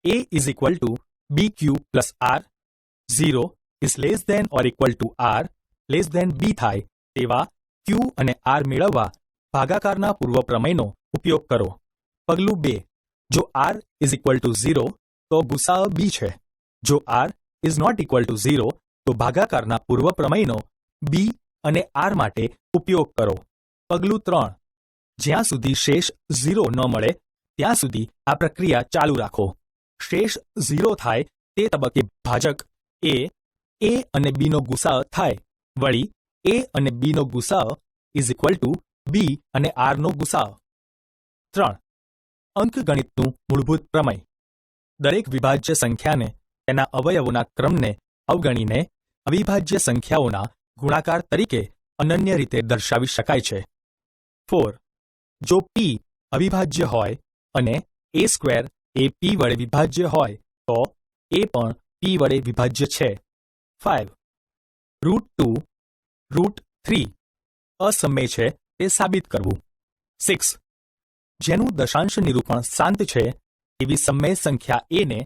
a is equal to b³ plus r 0 is less than or equal to r less than b થાય તેવા q અને r મેળવવા ભાગાકારના પૂર્વ પ્રમેયનો ઉપયોગ કરો. પગલું 2. જો r ઇઝ ઇક્વલ ટુ 0 તો ગુસાઅ b છે. જો r is not equal to 0 તો ભાગાકારના પૂર્વ પ્રમેયનો b અને r માટે ઉપયોગ કરો. પગલું 3. જ્યાં સુધી શેષ 0 ન મળે ત્યાં સુધી આ પ્રક્રિયા ચાલુ રાખો. શેષ 0 થાય તે તબક્કે ભાજક a અને b નો ગુસાઅ થાય. વળી a અને b નો ગુસાઅ ઇઝ ઇક્વલ ટુ b અને r નો ગુસાઅ. 3. અંકગણિતનું મૂળભૂત પ્રમેય. દરેક વિભાજ્ય સંખ્યાને તેના અવયવોના ક્રમને અવગણીને અવિભાજ્ય સંખ્યાઓના ગુણાકાર તરીકે અનન્ય રીતે દર્શાવી શકાય છે. 4. જો p અવિભાજ્ય હોય અને a² એ p વડે વિભાજ્ય હોય તો a પણ p વડે વિભાજ્ય છે. 5. √2 √3 અસમમેય છે તે સાબિત કરવું. 6. જેનું દશાંશ નિરૂપણ શાંત છે એવી સમમેય સંખ્યા a ને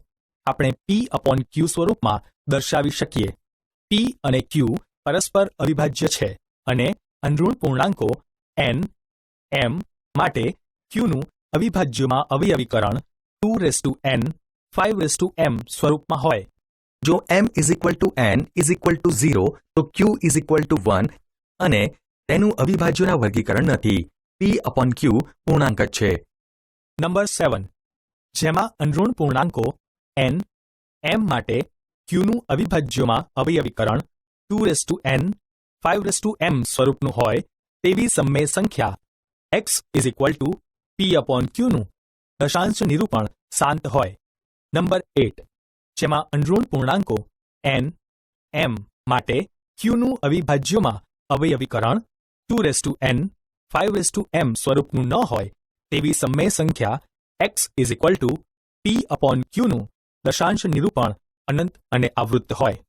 આપણે p/q સ્વરૂપમાં દર્શાવી શકીએ. p અને q પરસ્પર અવિભાજ્ય છે અને અનઋણ પૂર્ણાંકો n m માટે q નું અવિભાજ્યમાં અવયવીકરણ 2n 5m સ્વરૂપમાં હોય. જો m is equal two n is equal to 0 તો q ઇઝ ઇક્વલ ટુ 1 અને તેનું અવિભાજ્યના વર્ગીકરણ નથી. p/q પૂર્ણાંક જ છે. નંબર 7. જેમાં અનઋણ પૂર્ણાંકો n m માટે q નું અવિભાજ્યમાં અવયવીકરણ 2n 5m સ્વરૂપનું હોય તેવી સમમેય સંખ્યા x is equal two p/q નું દશાંશ નિરૂપણ શાંત હોય. નંબર 8. જેમાં અનઋણ પૂર્ણાંકો n m માટે q નું અવિભાજ્યમાં અવયવીકરણ 2n 5m સ્વરૂપનું ન હોય તેવી સમમેય સંખ્યા x is equal two p/q નું દશાંશ નિરૂપણ અનંત અને આવૃત્ત હોય.